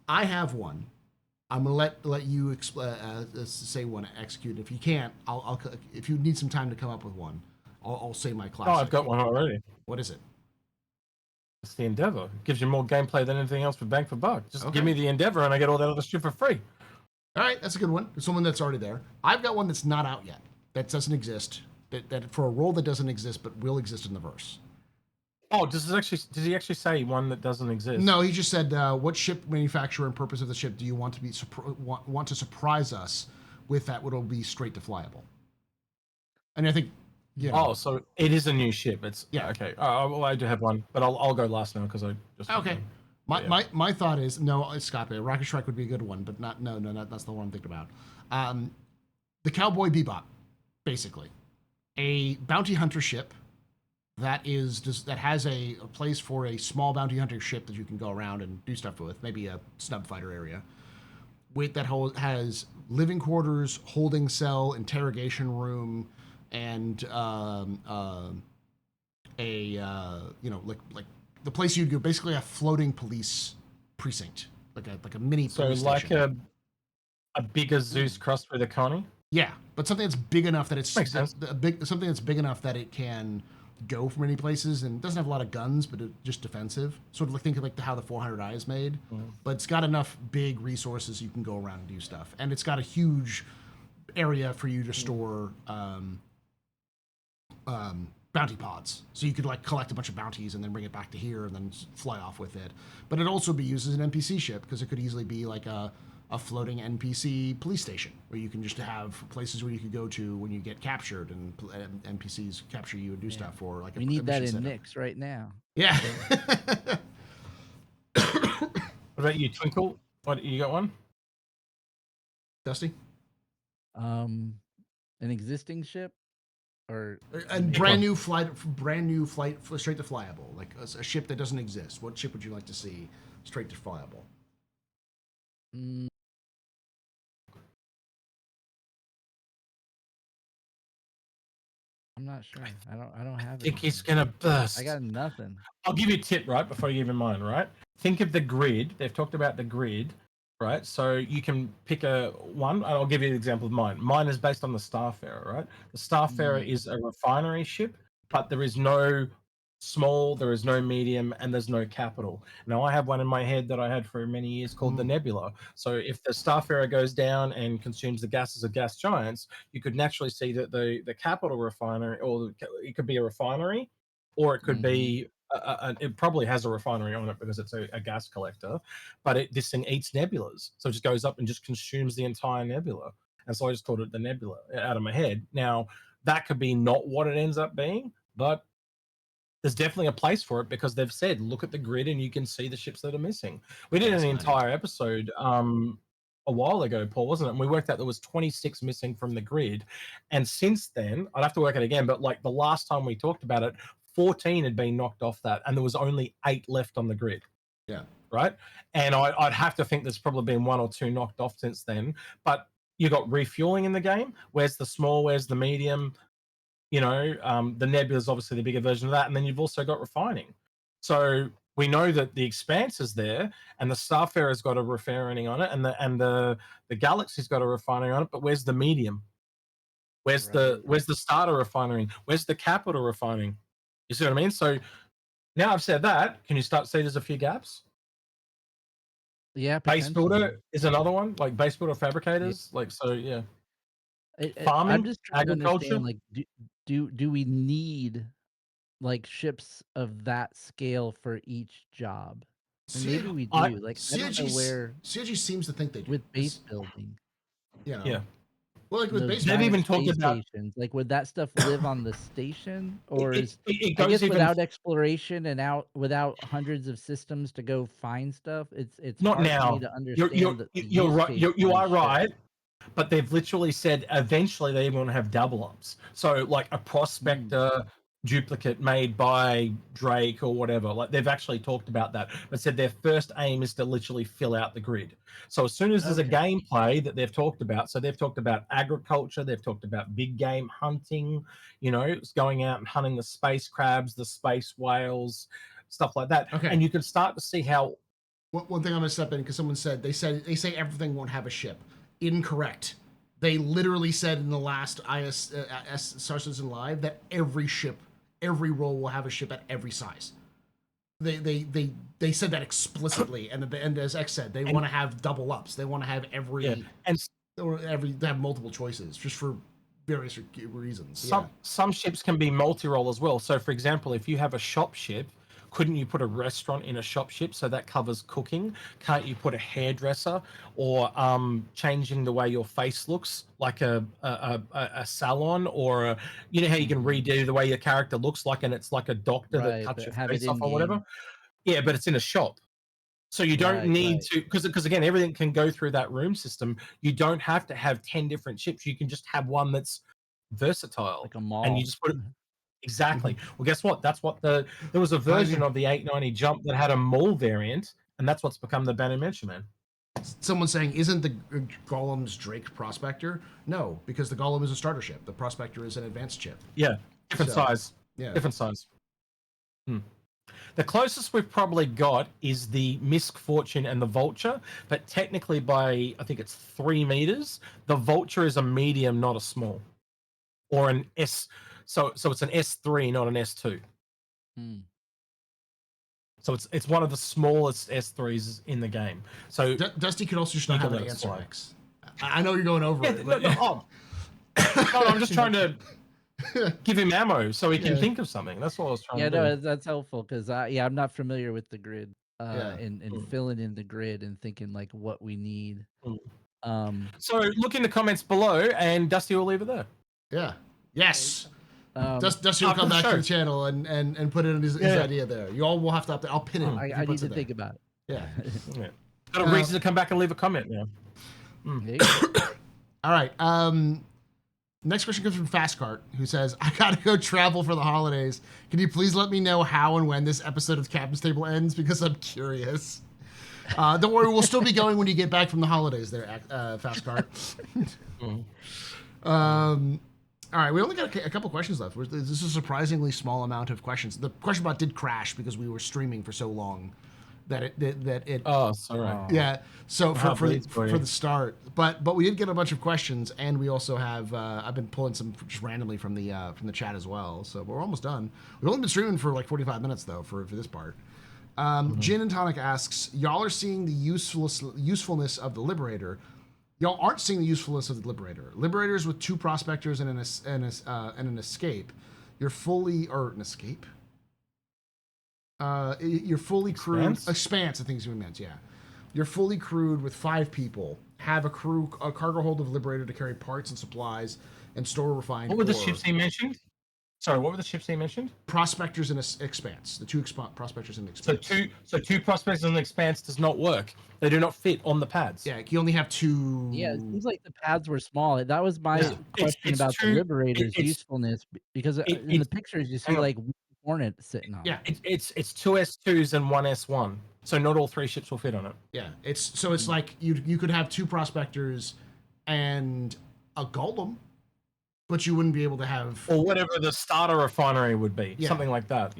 I have one. I'm gonna let you say one, execute. If you can't, I'll if you need some time to come up with one, I'll say my classic. Oh, I've got one already. What is it? It's the Endeavor. It gives you more gameplay than anything else for bang for buck. Just give me the Endeavor and I get all that other shit for free. All right, that's a good one. It's someone that's already there. I've got one that's not out yet. That doesn't exist. That for a role that doesn't exist but will exist in the verse. Oh, does he actually say one that doesn't exist? No, he just said, what ship manufacturer and purpose of the ship do you want to be want to surprise us with that will be straight to flyable? And I think, so it is a new ship. It's okay. Well, I do have one, but I'll go last now because I just okay. My thought is it's Scott. Rocket Strike would be a good one, but that's the one I'm thinking about. The Cowboy Bebop, basically, a bounty hunter ship. That has a place for a small bounty hunter ship that you can go around and do stuff with, maybe a snub fighter area. Has living quarters, holding cell, interrogation room, and like the place you'd go, basically a floating police precinct, like a mini police station. So like a bigger Zeus crossed with a Connie. Yeah, but something that's big enough that makes sense. Something that's big enough that it can go from many places, and it doesn't have a lot of guns, but it's just defensive. Sort of like think of like how the 400i is made, but it's got enough big resources you can go around and do stuff, and it's got a huge area for you to store bounty pods, so you could like collect a bunch of bounties and then bring it back to here and then fly off with it. But it also be used as an NPC ship because it could easily be like a floating NPC police station where you can just have places where you could go to when you get captured and NPCs capture you and do stuff for like we need that in Nyx right now. Yeah. What about you, Twinkle? What, you got one? Dusty? An existing ship or and brand new flight straight to flyable, like a ship that doesn't exist. What ship would you like to see straight to flyable? I'm not sure. I don't have. I think he's gonna burst. I got nothing. I'll give you a tip, right, before you give him mine, right? Think of the grid. They've talked about the grid, right? So you can pick a one. I'll give you an example of mine. Mine is based on the Starfarer, right? The Starfarer is a refinery ship, but there is no small, there is no medium, and there's no capital. Now, I have one in my head that I had for many years called the Nebula. So if the Starfarer goes down and consumes the gases of gas giants, you could naturally see that the capital refinery, or it could be a refinery, or it could be it probably has a refinery on it because it's a gas collector, but this thing eats nebulas, so it just goes up and just consumes the entire nebula. And so I just called it the Nebula out of my head. Now, that could be not what it ends up being, but there's definitely a place for it because they've said, look at the grid and you can see the ships that are missing. We did an entire episode a while ago, Paul, wasn't it? And we worked out there was 26 missing from the grid. And since then, I'd have to work it again, but like the last time we talked about it, 14 had been knocked off that, and there was only 8 left on the grid. Yeah. Right? And I'd have to think there's probably been 1 or 2 knocked off since then. But you got refueling in the game. Where's the small? Where's the medium? You know, the Nebula is obviously the bigger version of that, and then you've also got refining. So we know that the Expanse is there, and the Starfarer's got a refining on it, and the Galaxy's got a refining on it. But where's the medium? Where's the starter refining? Where's the capital refining? You see what I mean? So now I've said that, can you start seeing there's a few gaps? Yeah, base builder is another one, like base builder fabricators, like so. Yeah. Farming, I'm just trying agriculture. to understand, like, do we need like ships of that scale for each job? And maybe we do. Like, I don't know where CIG seems to think they do with base building. You know? Yeah. Well, like with base, they've even talked about stations. Like, would that stuff live on the station, or it I guess without exploration and without hundreds of systems to go find stuff, it's not hard now. for me to understand. You're right. You are right. But they've literally said eventually they even want to have double ups. So like a prospector duplicate made by Drake or whatever. Like they've actually talked about that, but said their first aim is to literally fill out the grid. So as soon as there's a gameplay that they've talked about, so they've talked about agriculture, they've talked about big game hunting, you know, it's going out and hunting the space crabs, the space whales, stuff like that. Okay. And you can start to see how. One thing I'm gonna step in because someone said they say everything won't have a ship. Incorrect. They literally said in the last Star Citizen Live that every ship, every role will have a ship at every size. They said that explicitly, and as X said, they want to have double ups. They want to have they have multiple choices just for various reasons. Some ships can be multi-role as well. So, for example, if you have a shop ship, couldn't you put a restaurant in a shop ship so that covers cooking? Can't you put a hairdresser or changing the way your face looks, like a salon, or you know how you can redo the way your character looks like, and it's like a doctor that cuts your face off or whatever? Yeah, but it's in a shop. So you don't need to, because again, everything can go through that room system. You don't have to have 10 different ships. You can just have one that's versatile. Like a mall. And you just put it. Exactly. Well, guess what? That's what there was a version of the 890 Jump that had a mall variant, and that's what's become the Banu Mention Man. Someone saying, isn't the Golem's Drake Prospector? No, because the Golem is a starter ship. The Prospector is an advanced ship. Yeah, different size. Yeah, different size. The closest we've probably got is the Misk Fortune and the Vulture, but technically by, I think it's 3 meters. The Vulture is a medium, not a small, or an S. So it's an S3, not an S2. Hmm. So it's one of the smallest S3s in the game. So Dusty could also just You not can have an let it answer slide. X. I know you're going over yeah, it, but no, I'm just trying to give him ammo so he can think of something. That's what I was trying Yeah, to do. no, that's helpful because I'm not familiar with the grid, Yeah. and Mm. filling in the grid and thinking like what we need. Mm. So look in the comments below, and Dusty will leave it there. Yeah. Yes. Dusty will After come the back to show. the channel and put in his Yeah. idea there. You all will have to update. I'll pin him. if he I need puts to it there. think about it. Yeah. Yeah. Got a reason to come back and leave a comment now. There you go. All right. Next question comes from Fastcart, who says, "I gotta go travel for the holidays. Can you please let me know how and when this episode of the Captain's Table ends? Because I'm curious." Don't worry, we'll still be going when you get back from the holidays there, Fastcart. All right, we only got a couple questions left. This is a surprisingly small amount of questions. The question about did crash because we were streaming for so long that it Oh, sorry. yeah. So Wow, for please, buddy. the start, but we did get a bunch of questions, and we also have I've been pulling some just randomly from the chat as well. So we're almost done. We've only been streaming for like 45 minutes though for this part. Gin and Tonic asks, y'all are seeing the usefulness of the Liberator. Y'all aren't seeing the usefulness of the Liberator. Liberators with 2 prospectors and an escape. You're fully or an escape. You're fully crewed. Expanse, I think is what he meant. Yeah, you're fully crewed with 5 people. Have a cargo hold of Liberator to carry parts and supplies and store refined. What were the ships he mentioned? Sorry, what were the ships he mentioned? Prospectors and Expanse. The 2 prospectors and Expanse. So two prospectors and Expanse does not work. They do not fit on the pads. Yeah, you only have 2. Yeah, it seems like the pads were small. That was my question about the Liberator's usefulness because in the pictures you see like Hornet sitting on. Yeah, it's 2 S2s and 1 S1. So not all 3 ships will fit on it. Yeah, it's like you could have 2 prospectors and a golem, but you wouldn't be able to have or whatever the starter refinery would be, something like that.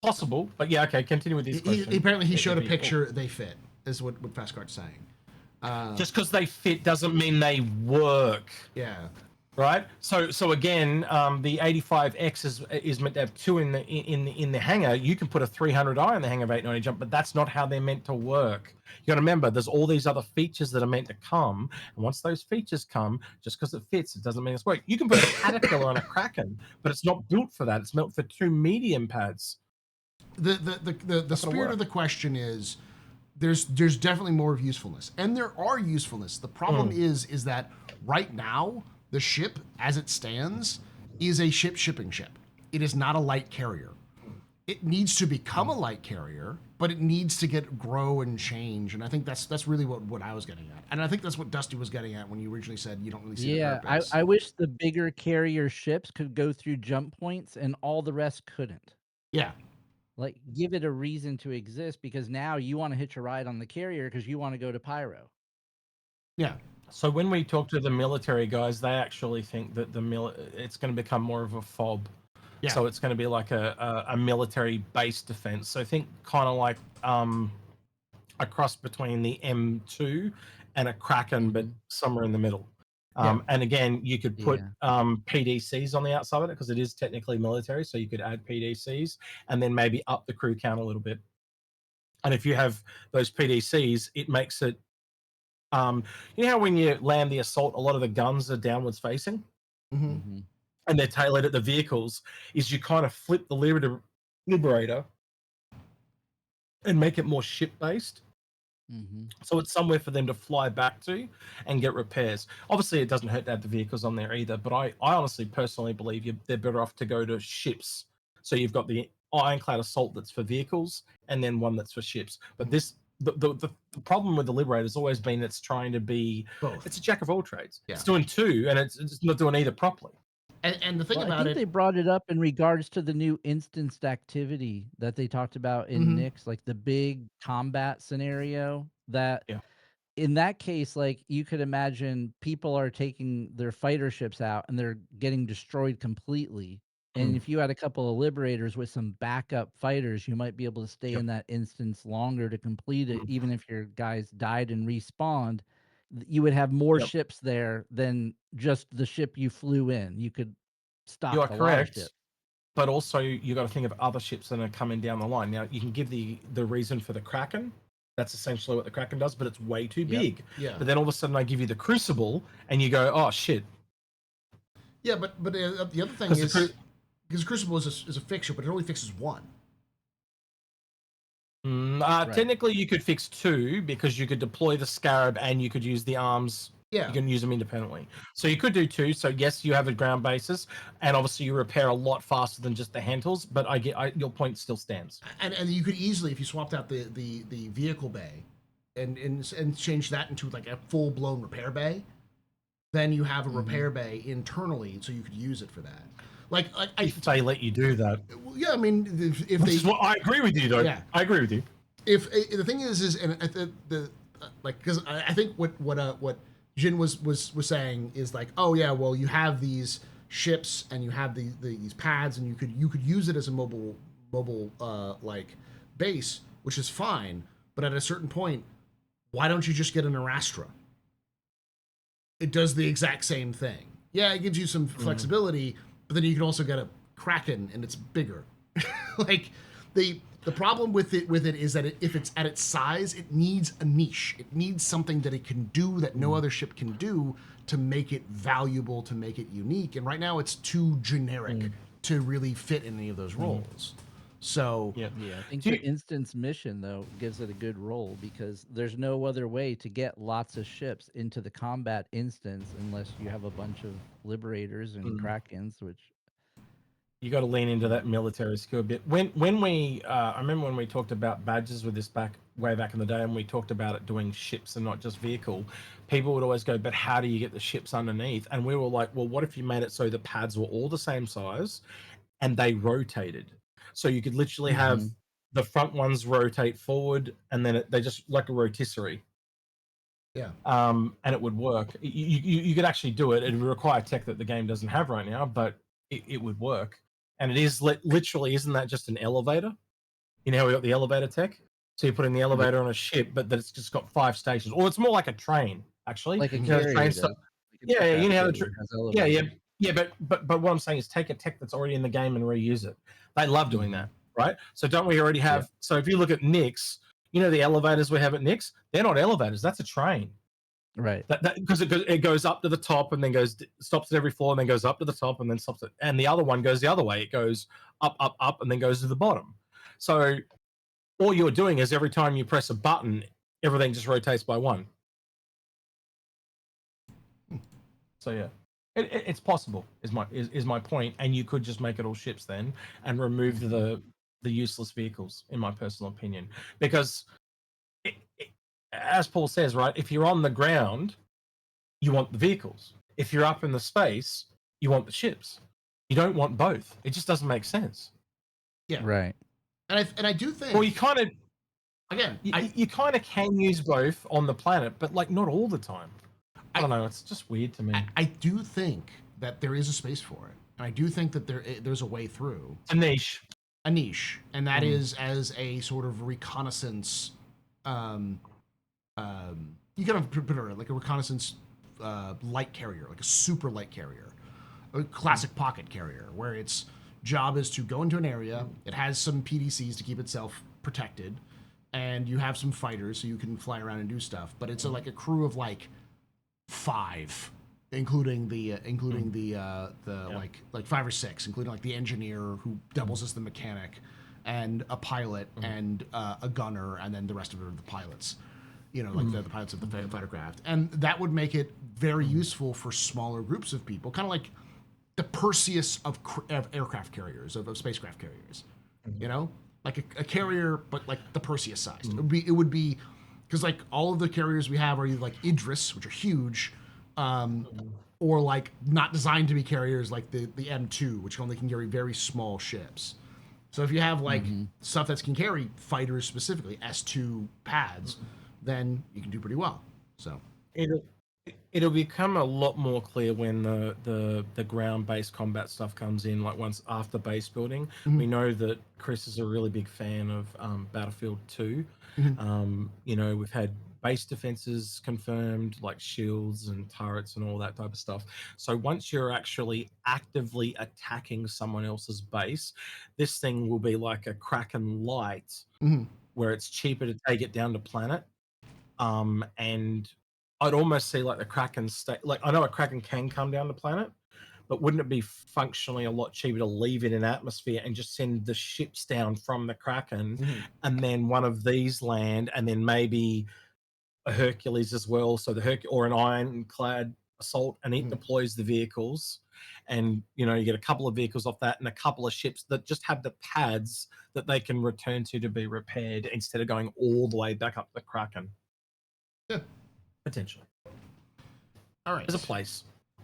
Possible, but yeah, okay. Continue with these questions. Apparently, he showed a picture. They fit, is what Fastcart's saying. Just because they fit doesn't mean they work. Yeah. Right. So again, the 85X is meant to have 2 in the hangar. You can put a 300i in the hangar of 890 jump, but that's not how they're meant to work. You got to remember, there's all these other features that are meant to come, and once those features come, just because it fits, it doesn't mean it's work. You can put a Caterpillar on a Kraken, but it's not built for that. It's built for 2 medium pads. The spirit of the question is there's definitely more of usefulness, and there are usefulness. The problem is that right now the ship as it stands is a shipping ship. It is not a light carrier. It needs to become a light carrier, but it needs to grow and change. And I think that's really what I was getting at. And I think that's what Dusty was getting at when you originally said you don't really see the purpose. I wish the bigger carrier ships could go through jump points and all the rest couldn't. Yeah. Like, give it a reason to exist, because now you want to hitch a ride on the carrier because you want to go to Pyro. Yeah. So when we talk to the military guys, they actually think that it's going to become more of a FOB. Yeah. So it's going to be like a military base defense. So think kind of like a cross between the M2 and a Kraken, but somewhere in the middle. And again, you could put PDCs on the outside of it because it is technically military. So you could add PDCs and then maybe up the crew count a little bit. And if you have those PDCs, it makes it, you know how when you land the assault, a lot of the guns are downwards facing? Mm-hmm. And they're tailored at the vehicles, is you kind of flip the Liberator and make it more ship-based. Mm-hmm. So it's somewhere for them to fly back to and get repairs. Obviously, it doesn't hurt to have the vehicles on there either, but I honestly, personally believe they're better off to go to ships. So you've got the Ironclad Assault that's for vehicles and then one that's for ships. But the problem with the Liberator has always been it's trying to be both. It's a jack of all trades. Yeah. It's doing 2, and it's not doing either properly. And the thing about I think they brought it up in regards to the new instanced activity that they talked about in Nyx, like the big combat scenario that in that case, like you could imagine people are taking their fighter ships out and they're getting destroyed completely. And if you had a couple of Liberators with some backup fighters, you might be able to stay in that instance longer to complete it, even if your guys died and respawned. You would have more ships there than just the ship you flew in. You could stopped You are a lot of correct. ships. But also, you got to think of other ships that are coming down the line. Now, you can give the reason for the Kraken. That's essentially what the Kraken does, but it's way too big. Yeah. But then all of a sudden, I give you the Crucible, and you go, "Oh shit!" Yeah, but the other thing 'Cause the is because Crucible is a fixture, but it only fixes one. Right. Technically, you could fix two because you could deploy the Scarab and you could use the arms. Yeah. You can use them independently. So you could do two. So yes, you have a ground basis, and obviously you repair a lot faster than just the handles. But your point still stands. And you could easily, if you swapped out the vehicle bay, and change that into like a full blown repair bay, then you have a repair bay internally, so you could use it for that. Like If they let you do that, yeah, I mean, if which they, is what I agree with you, though. Yeah. I agree with you. if the thing is and the like, because I think what Jin was saying is like, oh yeah, well, you have these ships and you have these pads, and you could use it as a mobile like base, which is fine, but at a certain point, why don't you just get an Arastra? It does the exact same thing. Yeah, it gives you some flexibility, but then you can also get a Kraken, and it's bigger. Like the problem with it is that if it's at its size, it needs a niche. It needs something that it can do that no other ship can do to make it valuable, to make it unique. And right now, it's too generic to really fit in any of those roles. So Yeah. Yeah, I think the instance mission though gives it a good role because there's no other way to get lots of ships into the combat instance unless you have a bunch of liberators and Krakens, which You got to lean into that military skill a bit. When we, I remember when we talked about badges with this way back in the day, and we talked about it doing ships and not just vehicle. People would always go, "But how do you get the ships underneath?" And we were like, "Well, what if you made it so the pads were all the same size, and they rotated, so you could literally have the front ones rotate forward, and then they just like a rotisserie." yeah, And it would work. You could actually do it. It would require tech that the game doesn't have right now, but it would work. And it is literally, isn't that just an elevator? You know how we got the elevator tech? So you put in the elevator on a ship, but that it's just got 5 stations. Or it's more like a train, actually. like a You know, the carrier train does. st- Like a yeah, you know how the carrier has yeah, elevators. but what I'm saying is take a tech that's already in the game and reuse it. They love doing that, right? So don't we already have? So if you look at Nyx, you know the elevators we have at Nyx, they're not elevators. That's a train. Right. That because it goes up to the top and then stops at every floor and then goes up to the top and then stops it. And the other one goes the other way. It goes up and then goes to the bottom. So all you're doing is every time you press a button, everything just rotates by one. So yeah, it's possible. Is my point. And you could just make it all ships then and remove the useless vehicles, in my personal opinion, because as Paul says, right, if you're on the ground, you want the vehicles. If you're up in the space, you want the ships. You don't want both. It just doesn't make sense. yeah, Right. and I do think, Well, you kind of again, you kind of can use both on the planet, but like not all the time. I don't know. It's just weird to me. I do think that there is a space for it, and I do think that there's a way through. It's a niche. A niche, and that is as a sort of reconnaissance. You kind of put it like a reconnaissance light carrier, like a super light carrier, a classic pocket carrier, where its job is to go into an area. It has some PDCs to keep itself protected, and you have some fighters so you can fly around and do stuff. But it's like a crew of like 5, including the like 5 or 6, including like the engineer who doubles as the mechanic, and a pilot and a gunner, and then the rest of it are the pilots. You know, like the pilots of the fighter craft, and that would make it very useful for smaller groups of people, kind of like the Perseus of aircraft carriers, of spacecraft carriers. You know, like a carrier, but like the Perseus size. It would be because like all of the carriers we have are either like Idris, which are huge, or like not designed to be carriers, like the M2, which only can carry very small ships. So if you have like stuff that can carry fighters specifically, S2 pads, then you can do pretty well. So it'll become a lot more clear when the ground-based combat stuff comes in, like once after base building. We know that Chris is a really big fan of Battlefield 2. You know, we've had base defenses confirmed, like shields and turrets and all that type of stuff. So once you're actually actively attacking someone else's base, this thing will be like a Kraken light, where it's cheaper to take it down to planet. And I'd almost see like the Kraken like I know a Kraken can come down to planet, but wouldn't it be functionally a lot cheaper to leave it in atmosphere and just send the ships down from the Kraken, and then one of these land, and then maybe a Hercules as well, so the or an ironclad assault, and it deploys the vehicles, and you get a couple of vehicles off that and a couple of ships that just have the pads that they can return to be repaired instead of going all the way back up the Kraken. Yeah. Potentially. All right. There's a place.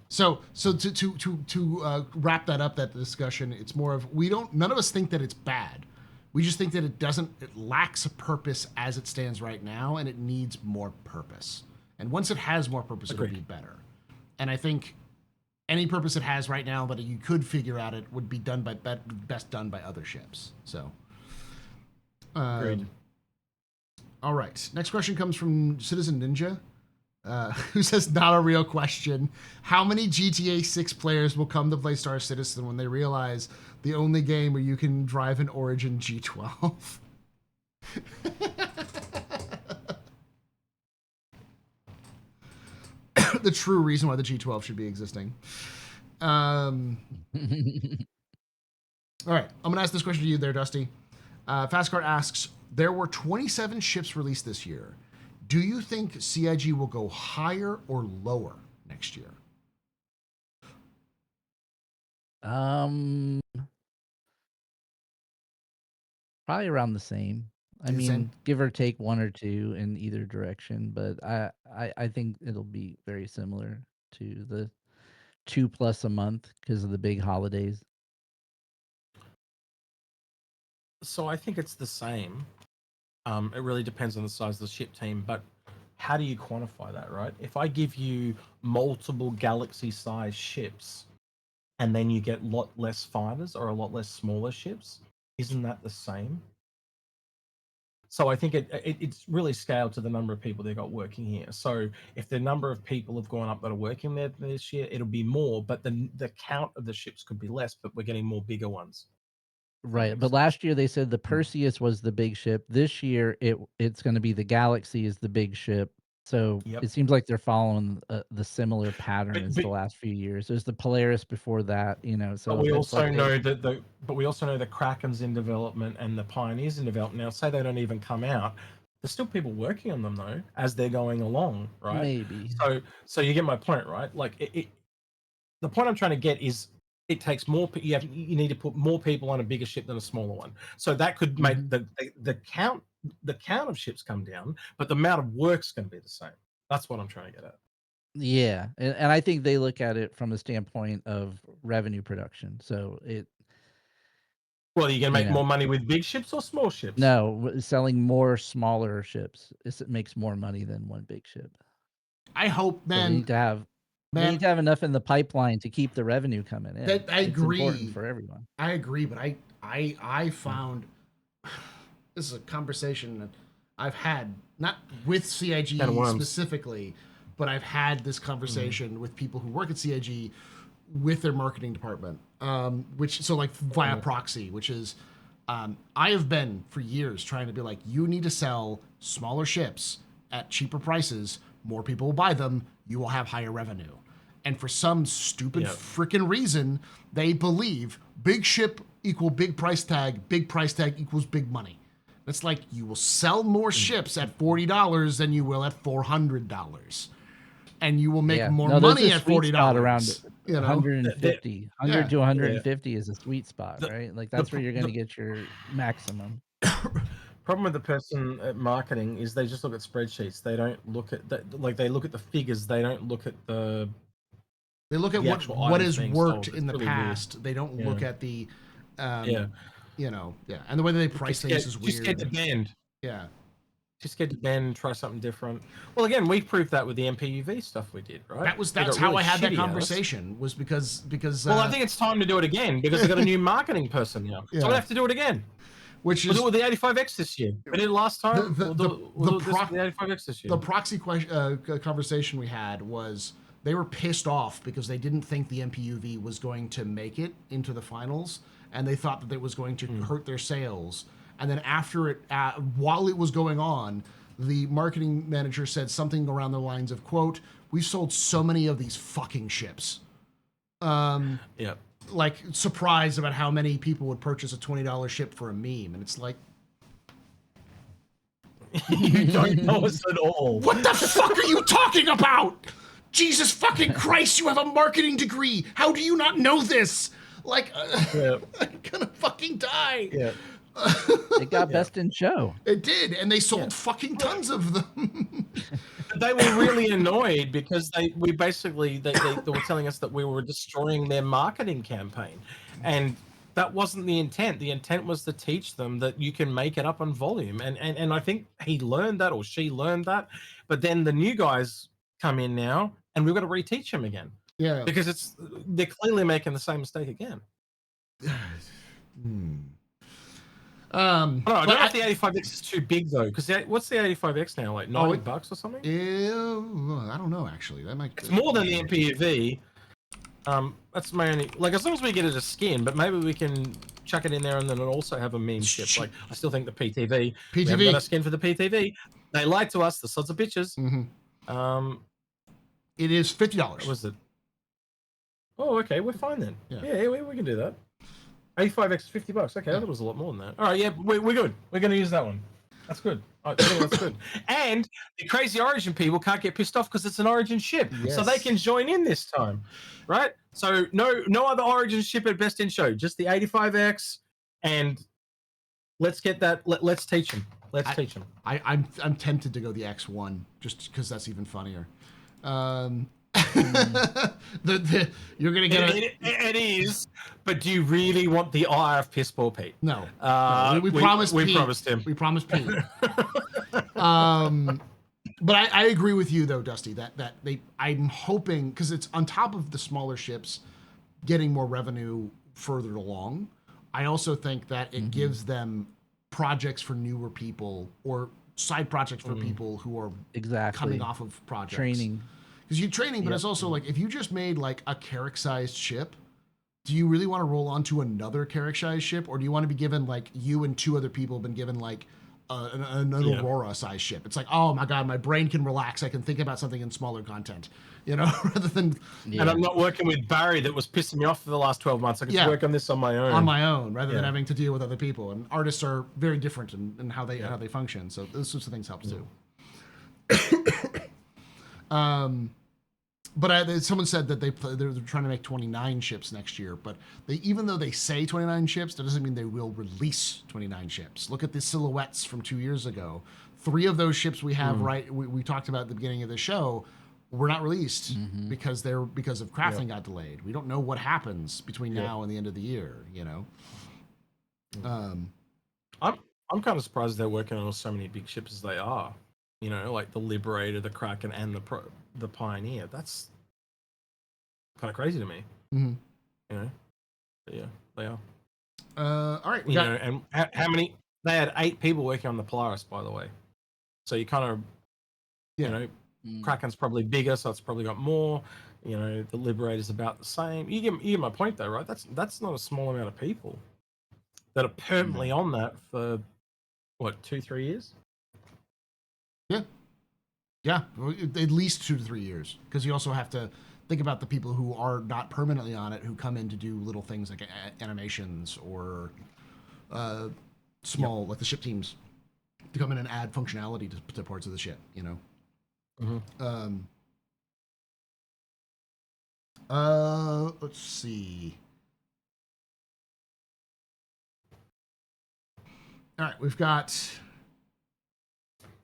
So to wrap that up, that discussion, it's more of none of us think that it's bad. We just think that it lacks a purpose as it stands right now, and it needs more purpose. And once it has more purpose, it'll be better. And I think any purpose it has right now that you could figure out, it would be done best done by other ships. So, Agreed. All right. Next question comes from Citizen Ninja, who says, not a real question. How many GTA 6 players will come to play Star Citizen when they realize the only game where you can drive an Origin G12? The true reason why the G12 should be existing. All right. I'm going to ask this question to you there, Dusty. Fastcart asks, there were 27 ships released this year. Do you think CIG will go higher or lower next year? Probably around the same. I mean, give or take one or two in either direction, but I think it'll be very similar to the 2+ a month because of the big holidays. So I think it's the same. It really depends on the size of the ship team, but how do you quantify that, right? If I give you multiple galaxy-sized ships, and then you get a lot less fighters or a lot less smaller ships, isn't that the same? So I think it's really scaled to the number of people they got working here. So if the number of people have gone up that are working there this year, it'll be more, but the count of the ships could be less, but we're getting more bigger ones. Right, but last year they said the Perseus was the big ship. This year it's going to be the Galaxy is the big ship. So it seems like they're following the similar pattern as the last few years. There's the Polaris before that, So but we also know that the Kraken's in development and the Pioneer's in development now. Say they don't even come out, there's still people working on them though as they're going along, right? Maybe. So you get my point, right? Like the point I'm trying to get is it takes more. You need to put more people on a bigger ship than a smaller one. So that could make the count of ships come down, but the amount of work's going to be the same. That's what I'm trying to get at. Yeah, and I think they look at it from the standpoint of revenue production. So Well, are you going to make more money with big ships or small ships? No, selling more smaller ships. It makes more money than one big ship. I hope, man. So they need to have enough in the pipeline to keep the revenue coming in. I agree. It's important for everyone. I agree, but I found this is a conversation that I've had, not with CIG specifically, but I've had this conversation with people who work at CIG with their marketing department, like via proxy, which is I have been for years trying to be like, you need to sell smaller ships at cheaper prices. More people will buy them. You will have higher revenue. And for some stupid freaking reason, they believe big ship equal big price tag equals big money. It's like you will sell more ships at $40 than you will at $400. And you will make more money at $40. Around 150. 100 to 150 is a sweet spot, right? Like that's where you're going to get your maximum. Problem with the person at marketing is they just look at spreadsheets. They don't look at they look at the figures. They don't look at the. They look at what has worked in the past. Weird. They don't look at the, and the way that they price things is weird. Just get to bend. Yeah. Just get to bend, try something different. Well, again, we proved that with the MPUV stuff we did, right? That's how I had that conversation. Was because. Well, I think it's time to do it again because I got a new marketing person now, so I have to do it again. which Was is it with the 85X this year? We did it last time. the 85X this year. The proxy conversation we had was they were pissed off because they didn't think the MPUV was going to make it into the finals, and they thought that it was going to hurt their sales. And then after it, while it was going on, the marketing manager said something around the lines of, "quote We've sold so many of these fucking ships." Yeah. Like surprised about how many people would purchase a $20 ship for a meme, and it's like, You don't know us at all. what the fuck are you talking about? Jesus fucking Christ, you have a marketing degree. How do you not know this? Like, Yeah. I'm gonna fucking die. Yeah. It got best in show. It did, and they sold fucking tons of them. They were really annoyed because they were telling us that we were destroying their marketing campaign, and that wasn't the intent. The intent was to teach them that you can make it up on volume, and I think he learned that, or she learned that. But then the new guys come in now, and we've got to reteach them again. Yeah, because they're clearly making the same mistake again. I don't know if the 85X is too big though, because what's the 85X now, like $90 or something? I don't know actually. That might. It's more than the MPUV. That's my only, like, as long as we get it as skin, but maybe we can chuck it in there and then it'll also have a meme ship. Like, I still think the PTV. We haven't got a skin for the PTV. They lied to us. The sons of bitches. Mm-hmm. It is $50. What was it? Oh, okay, we're fine then. Yeah, we can do that. 85X is $50. Okay, that was a lot more than that. All right, yeah, we're good. We're going to use that one. That's good. I think that's good. And the Crazy Origin people can't get pissed off because it's an Origin ship, so they can join in this time, right? So no other Origin ship at Best in Show, just the 85X, and let's get that. Let's teach them. Teach them. I'm tempted to go the X1 just because that's even funnier. You're gonna get it is, but do you really want the eye of Pissball Pete? No. We promised Pete. We promised him. We promised Pete. But I agree with you though, Dusty, that I'm hoping, because it's on top of the smaller ships getting more revenue further along, I also think that it gives them projects for newer people, or side projects for people who are coming off of projects. Training. Because you're training, but it's also like, if you just made like a Carrack-sized ship, do you really want to roll onto another Carrack-sized ship, or do you want to be given, like, you and two other people have been given like an Aurora-sized ship? It's like, oh my god, my brain can relax. I can think about something in smaller content, rather than. Yeah. And I'm not working with Barry that was pissing me off for the last 12 months. I can just work on this on my own. Rather than having to deal with other people. And artists are very different in how they function. So those sorts of things helps too. But someone said that they're trying to make 29 ships next year. But even though they say 29 ships, that doesn't mean they will release 29 ships. Look at the silhouettes from 2 years ago. 3 of those ships we have we talked about at the beginning of the show were not released because of crafting got delayed. We don't know what happens between now and the end of the year. I'm kind of surprised they're working on so many big ships as they are. Like the Liberator, the Kraken, and the Pioneer. That's kind of crazy to me. But yeah, they are. All right. And how many? They had 8 people working on the Polaris, by the way. So you kind of, Kraken's probably bigger, so it's probably got more. The Liberator's about the same. You get my point, though, right? That's not a small amount of people that are permanently on that for what, 2-3 years. Yeah, at least 2 to 3 years, because you also have to think about the people who are not permanently on it, who come in to do little things like animations or small, like the ship teams, to come in and add functionality to parts of the ship. Let's see. All right, we've got.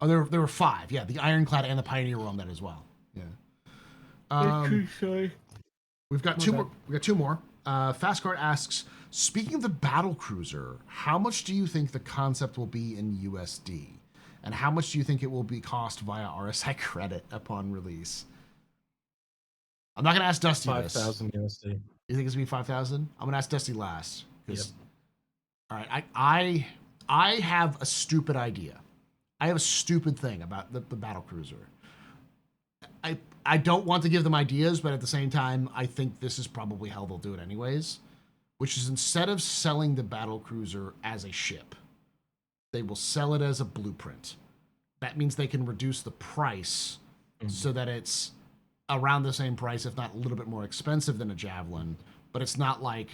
Oh, there were 5. Yeah, the Ironclad and the Pioneer were on that as well. Yeah. We've got 2 more. We got 2 more. Fastcart asks, speaking of the battle cruiser, how much do you think the concept will be in USD, and how much do you think it will be cost via RSI credit upon release? I'm not gonna ask Dusty 5,000 USD. You think it's gonna be 5,000? I'm gonna ask Dusty last. Yep. All right, I have a stupid idea. I have a stupid thing about the battle cruiser. I don't want to give them ideas, but at the same time, I think this is probably how they'll do it anyways. Which is instead of selling the battle cruiser as a ship, they will sell it as a blueprint. That means they can reduce the price so that it's around the same price, if not a little bit more expensive than a Javelin. But it's not like,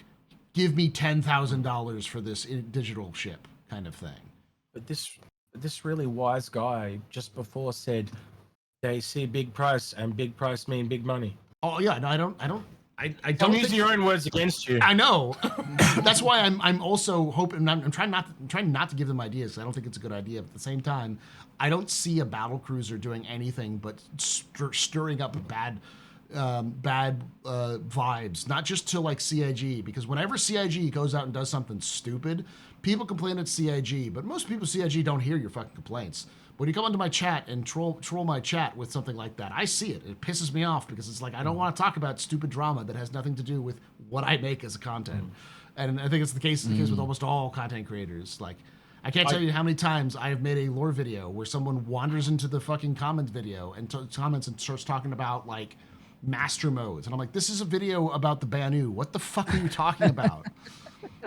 give me $10,000 for this digital ship kind of thing. But this really wise guy just before said they see big price and big price mean big money. Oh yeah, no, I don't I'm using your own words against you. I know. That's why I'm also hoping. I'm trying not to give them ideas. I don't think it's a good idea. But at the same time, I don't see a battle cruiser doing anything but stirring up bad vibes. Not just to like CIG, because whenever CIG goes out and does something stupid, people complain at CIG. But most people CIG don't hear your fucking complaints. When you come onto my chat and troll my chat with something like that, I see it. It pisses me off because it's like I don't want to talk about stupid drama that has nothing to do with what I make as a content. And I think it's the case with almost all content creators. Like I can't tell you how many times I have made a lore video where someone wanders into the fucking comment video and comments and starts talking about like master modes, and I'm like, this is a video about the Banu. What the fuck are you talking about?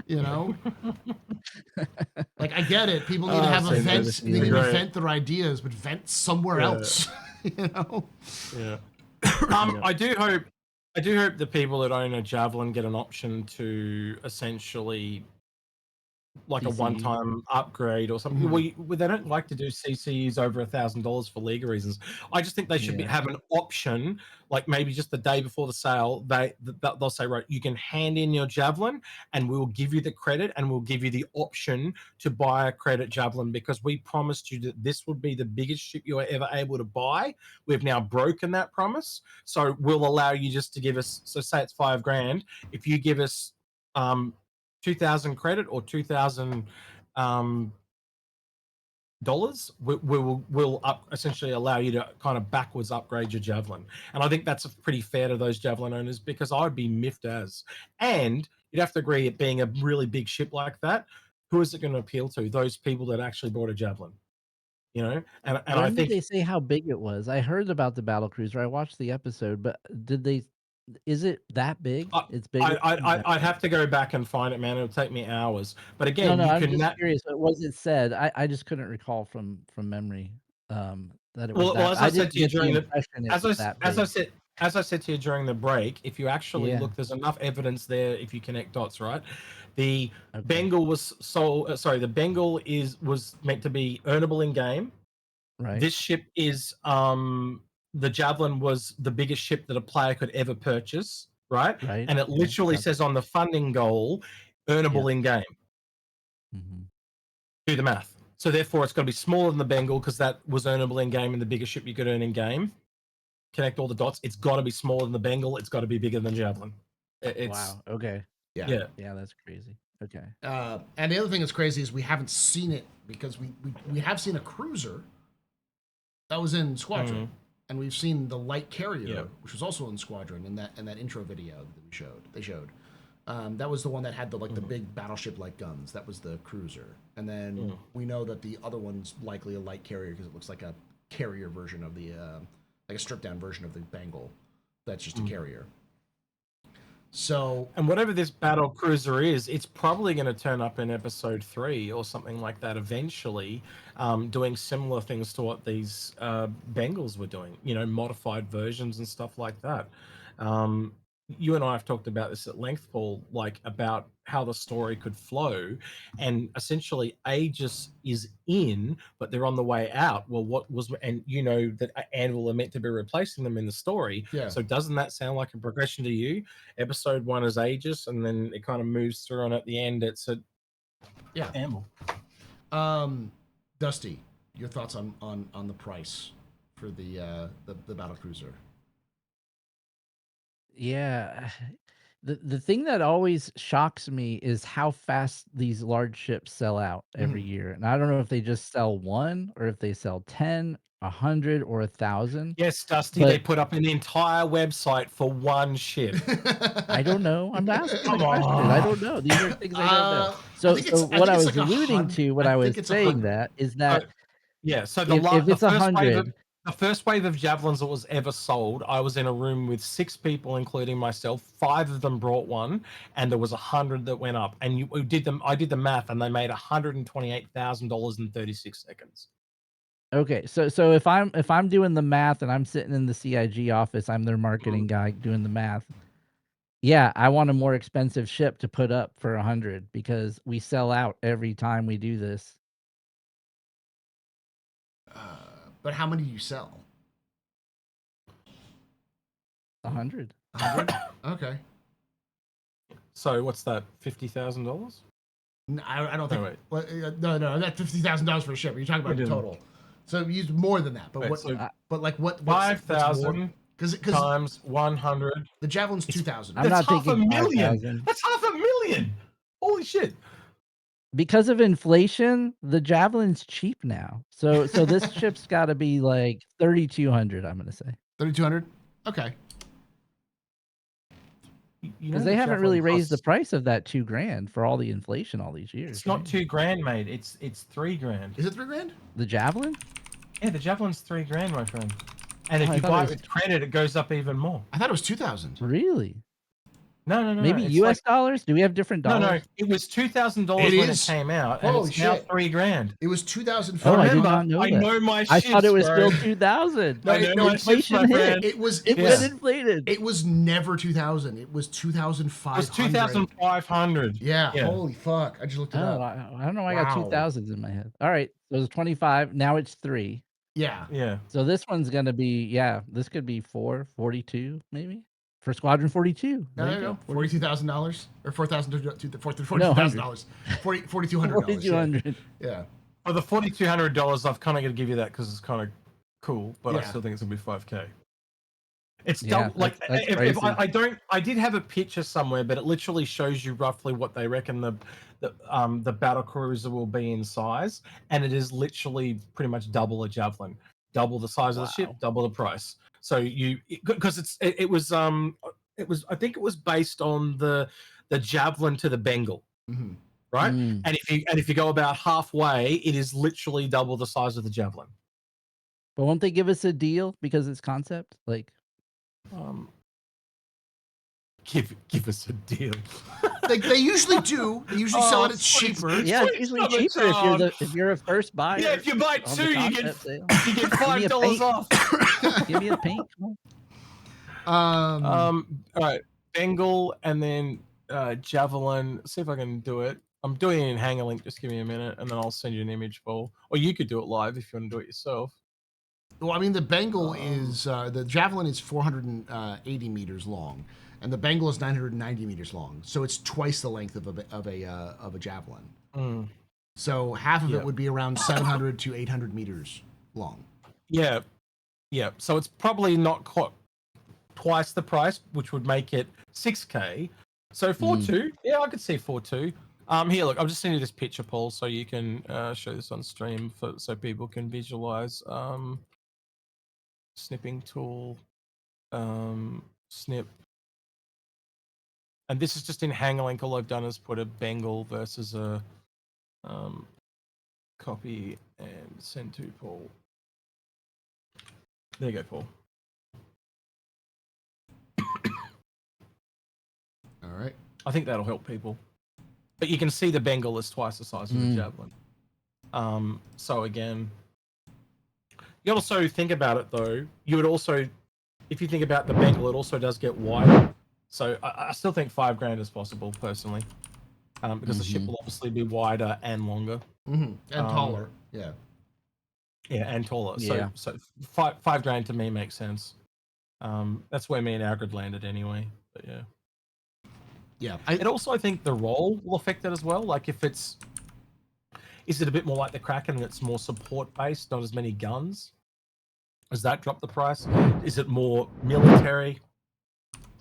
You know, like I get it. People need to have events. They need to vent their ideas, but vent somewhere else. You know. Yeah. I do hope the people that own a Javelin get an option to essentially like CCU. a one-time upgrade or something. They don't like to do CCUs over $1,000 for legal reasons. I just think they should have an option, like maybe just the day before the sale, they'll say, right, you can hand in your Javelin and we'll give you the credit and we'll give you the option to buy a credit Javelin because we promised you that this would be the biggest ship you were ever able to buy. We've now broken that promise. So we'll allow you just to give us, so say it's $5,000. If you give us 2,000 credit or 2,000 dollars, we'll essentially allow you to kind of backwards upgrade your Javelin. And I think that's pretty fair to those Javelin owners because I would be miffed as. And you'd have to agree, it being a really big ship like that, who is it going to appeal to? Those people that actually bought a Javelin, you know? And When I did think they say how big it was? I heard about the battle cruiser. I watched the episode, but did they? Is it that big? It's bigger. I'd have to go back and find it, man. It'll take me hours. But again, No, you I'm can. just curious. What was it said? I just couldn't recall from memory that it was Well, that. as I said didn't to you get the during the, impression it as was that big. as I said to you during the break, if you actually Yeah. look, there's enough evidence there. If you connect dots, right? The Okay. Bengal was the Bengal was meant to be earnable in game. Right. This ship is the Javelin was the biggest ship that a player could ever purchase, right? Right. And it Okay. literally Gotcha. says on the funding goal, earnable in game. Mhm. Do the math. So therefore, it's going to be smaller than the Bengal because that was earnable in game and the biggest ship you could earn in game. Connect all the dots. It's got to be smaller than the Bengal. It's got to be bigger than Javelin. Wow. Okay. Yeah. Yeah, that's crazy. Okay. And the other thing that's crazy is we haven't seen it because we have seen a cruiser that was in Squadron, and we've seen the light carrier, which was also in Squadron in that intro video that they showed. That was the one that had the the big battleship like guns. That was the cruiser, and then we know that the other one's likely a light carrier because it looks like a carrier version of the like a stripped down version of the Bengal. That's just a carrier. So, and whatever this battle cruiser is, it's probably going to turn up in episode 3 or something like that eventually, doing similar things to what these Bengals were doing, modified versions and stuff like that. You and I have talked about this at length, Paul, like about how the story could flow, and essentially Aegis is in, but they're on the way out. Well, and that Anvil are meant to be replacing them in the story. Yeah. So doesn't that sound like a progression to you? Episode 1 is Aegis, and then it kind of moves through, and at the end, it's Anvil. Dusty, your thoughts on the price for the battle cruiser? Yeah. The thing that always shocks me is how fast these large ships sell out every year. And I don't know if they just sell one or if they sell 10, 100, or 1,000. Yes, Dusty, they But put up an entire website for one ship. I don't know. I'm asking the Come question. I on. don't know. These are things I don't know. I So think it's. I what think I it's was like alluding to when I was think it's saying 100. that is So, that yeah, so if the it's first wave 100, of the first wave of javelins that was ever sold, I was in a room with 6 people, including myself. 5 of them brought one, and there was 100 that went up. And we did them. I did the math, and they made $128,000 in 36 seconds. okay, so if I'm doing the math and I'm sitting in the CIG office, I'm their marketing guy doing the math. Yeah, I want a more expensive ship to put up for 100 because we sell out every time we do this. But how many do you sell? 100. 100. Okay. So what's that? $50,000? I don't think. wait. Well, no, that's $50,000 for a ship. You're talking about the total. So you used more than that. But Wait, what? so But like what? 5,000 Because times 100. the javelin's 2,000. I'm That's not half a thinking million. 5,000. That's $500,000. Holy shit. Because of inflation, the Javelin's cheap now. So this ship's got to be like 3,200, I'm going to say. 3,200. Okay. Because they haven't really raised the price of that $2,000 for all the inflation all these years. It's not $2,000, mate. It's $3,000. Is it $3,000? The Javelin? Yeah, the Javelin's $3,000, my friend. And if I you thought buy it it was- with credit, it goes up even more. I thought it was 2,000. Really? No. Maybe It's US dollars? Do we have different dollars? No. It was $2,000 It when is? it came out, and Holy it's now shit. $3,000. It was 2,000. Oh, I did Remember, not know I that. know my I shifts, thought it was bro. still 2,000. No, I know no, my shifts, my inflation hit. friend. It was. It It was was. inflated. It was never 2,000. It was It 2,500. was 2,500. Yeah. Holy fuck! I just looked it Oh, up. I don't know why I got Wow. 2,000s in my head. All right. So it was 25. Now it's 3. Yeah. Yeah. So this one's going to be, this could be 42 maybe for Squadron 42. There you go. $42,000 or $4,000. No, $42,000. $4,200. 4,200. Yeah. For the $4,200, I've kind of got to give you that because it's kind of cool, but I Yeah. still think it's gonna be $5,000. It's Yeah, double. Like that's if crazy. I did have a picture somewhere, but it literally shows you roughly what they reckon the battle cruiser will be in size, and it is literally pretty much double a javelin, double the size of the ship, Wow. double the price. So because it was I think it was based on the javelin to the Bengal, Mhm. right? Mm. And if you go about halfway, it is literally double the size of the javelin. But won't they give us a deal because it's concept? Like, Give us a deal. They usually do. They usually sell it at sweet. cheaper. yeah, it's usually Summer cheaper Town. if you're a first buyer. Yeah, if you buy on two, the you get concept sale. $5 paint. off. Give me a paint. Come All right, Bengal and then Javelin. See if I can do it. I'm doing it in Hanger Link. Just give me a minute, and then I'll send you an image, Paul. Or you could do it live if you want to do it yourself. Well, I mean, the Bengal is the javelin is 480 meters long, and the Bengal is 990 meters long. So it's twice the length of a javelin. Mm. So half of Yeah. it would be around 700 to 800 meters long. Yeah. So it's probably not quite twice the price, which would make it $6,000. So 4.2, yeah, I could see 4.2. Here, look, I'm just sending you this picture, Paul, so you can show this on stream so people can visualize. Snipping tool, snip. And this is just in Hangerlink. All I've done is put a Bengal versus a copy and send to Paul. There you go, Paul. All right. I think that'll help people. But you can see the Bengal is twice the size of the javelin. So again, you also think about it though. You would also, if you think about the Bengal, it also does get wider. So I still think $5,000 is possible personally, because the ship will obviously be wider and longer. And taller. Yeah. Yeah, and taller. Yeah. So $5,000 to me makes sense. That's where me and Algrid landed anyway. But yeah. Yeah. It also, I think the role will affect it as well. Like if is it a bit more like the Kraken and it's more support based, not as many guns? Does that drop the price? Is it more military?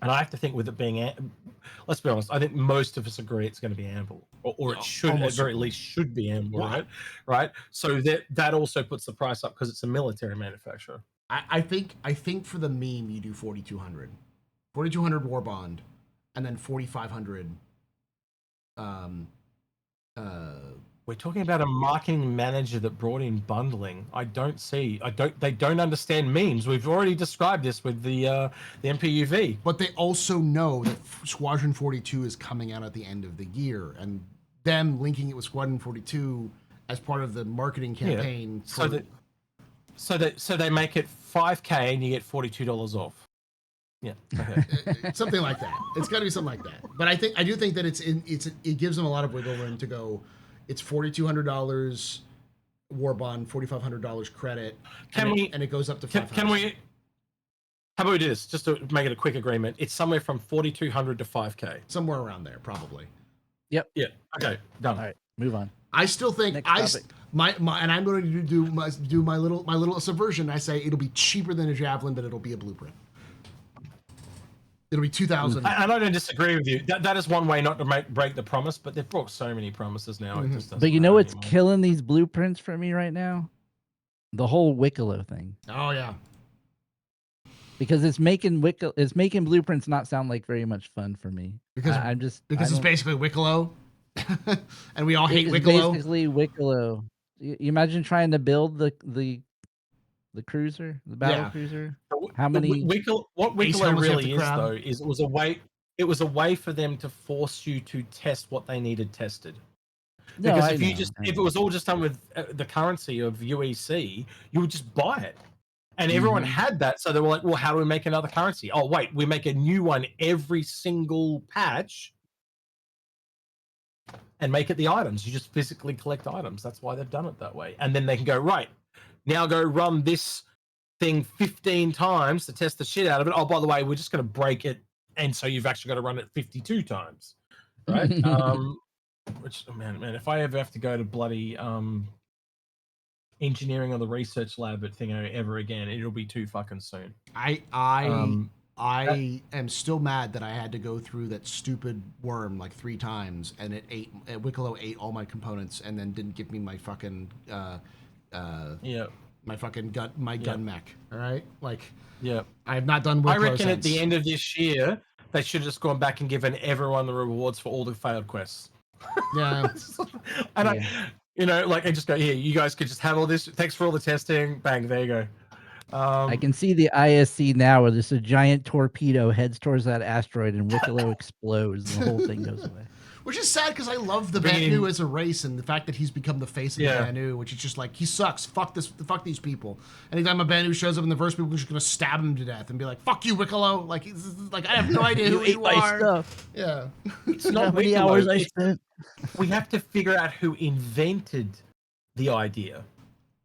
And I have to think with it being, let's be honest, I think most of us agree it's going to be Anvil, or it should, at very least, should be Anvil, Well, right? So that also puts the price up because it's a military manufacturer. I think for the meme you do 4,200, 4,200 war bond, and then 4,500. We're talking about a marketing manager that brought in bundling. They don't understand memes. We've already described this with the MPUV. But they also know that Squadron 42 is coming out at the end of the year, and them linking it with Squadron 42 as part of the marketing campaign. Yeah. So they make it $5K and you get $42 off. Yeah, okay. Something like that. It's got to be something like that. But I do think that it gives them a lot of wiggle room to go. It's $4,200 war bond, $4,500 credit, and it goes up to $500. Can we? How about we do this? Just to make it a quick agreement, it's somewhere from 4,200 to 5K. Somewhere around there, probably. Yep. Yeah. Okay. Done. All right. Move on. I still think and I'm going to do my little subversion. I say it'll be cheaper than a Javelin, but it'll be a blueprint. It'll be 2,000. And I don't disagree with you. That is one way not to break the promise, but they've brought so many promises now. Mm-hmm. It just but you know what's killing these blueprints for me right now? The whole Wicklow thing. Oh yeah. Because it's making blueprints not sound like very much fun for me. Because it's basically Wicklow, and we all hate Wicklow. Basically Wicklow. You imagine trying to build the cruiser, the battle cruiser. How many? What Wicklow really is, though, is it was a way for them to force you to test what they needed tested. Because if it was all just done with the currency of UEC, you would just buy it. And everyone had that, so they were like, well, how do we make another currency? Oh, wait, we make a new one every single patch and make it the items. You just physically collect items. That's why they've done it that way. And then they can go, right, now go run this thing 15 times to test the shit out of it. Oh, by the way, we're just going to break it, and so you've actually got to run it 52 times, right? Which, man, if I ever have to go to bloody engineering or the research lab at Thingo ever again, it'll be too fucking soon. I am still mad that I had to go through that stupid worm like 3 times, and Wicklow ate all my components and then didn't give me my fucking my fucking gun mech. All right, like I have not done Wicklow I reckon since. At the end of this year they should have just gone back and given everyone the rewards for all the failed quests. Yeah. And I just go, here, you guys could just have all this. Thanks for all the testing. Bang, there you go. I can see the ISC now where there's a giant torpedo heads towards that asteroid and Wicklow explodes and the whole thing goes away. Which is sad because I love the Banu as a race, and the fact that he's become the face of the Banu, which is just like, he sucks. Fuck these people. Anytime a Banu shows up in the verse, people are just gonna stab him to death and be like, "Fuck you, Wicklow!" Like I have no idea who you are. Stuff. Yeah, it's not many hours I spent. We have to figure out who invented the idea.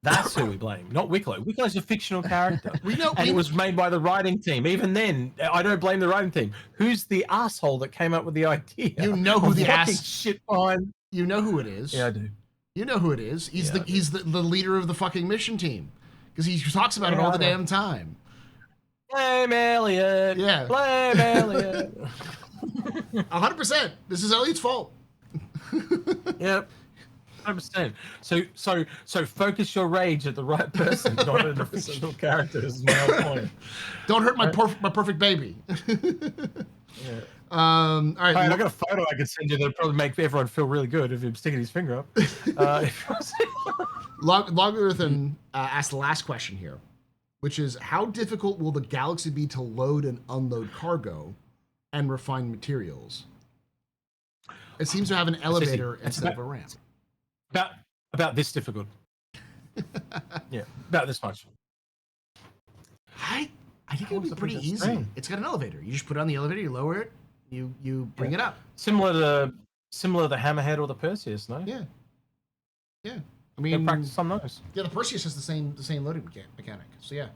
That's who we blame, not Wicklow. Wicklow's a fictional character. It was made by the writing team. Even then, I don't blame the writing team. Who's the asshole that came up with the idea? You know who the shit behind. You know who it is. Yeah, I do. You know who it is. He's the leader of the fucking mission team because he talks about it all the damn time. Blame Elliot. Yeah. Blame Elliot. 100%. This is Elliot's fault. Yep. 100%. So focus your rage at the right person, not at a fictional character. Is my whole point. Don't hurt my perfect baby. Yeah. All right. I got a photo I could send you that'll probably make everyone feel really good if you're sticking his finger up. Logarithm asked the last question here, which is, how difficult will the Galaxy be to load and unload cargo and refine materials? It seems to have an elevator instead of a ramp. About this difficult. Yeah, about this much. I think it would be pretty easy. It's got an elevator. You just put it on the elevator, you lower it, you bring it up. Similar to the Hammerhead or the Perseus, no? Yeah. I mean, practice on those. Yeah, the Perseus has the same loading mechanic. So yeah.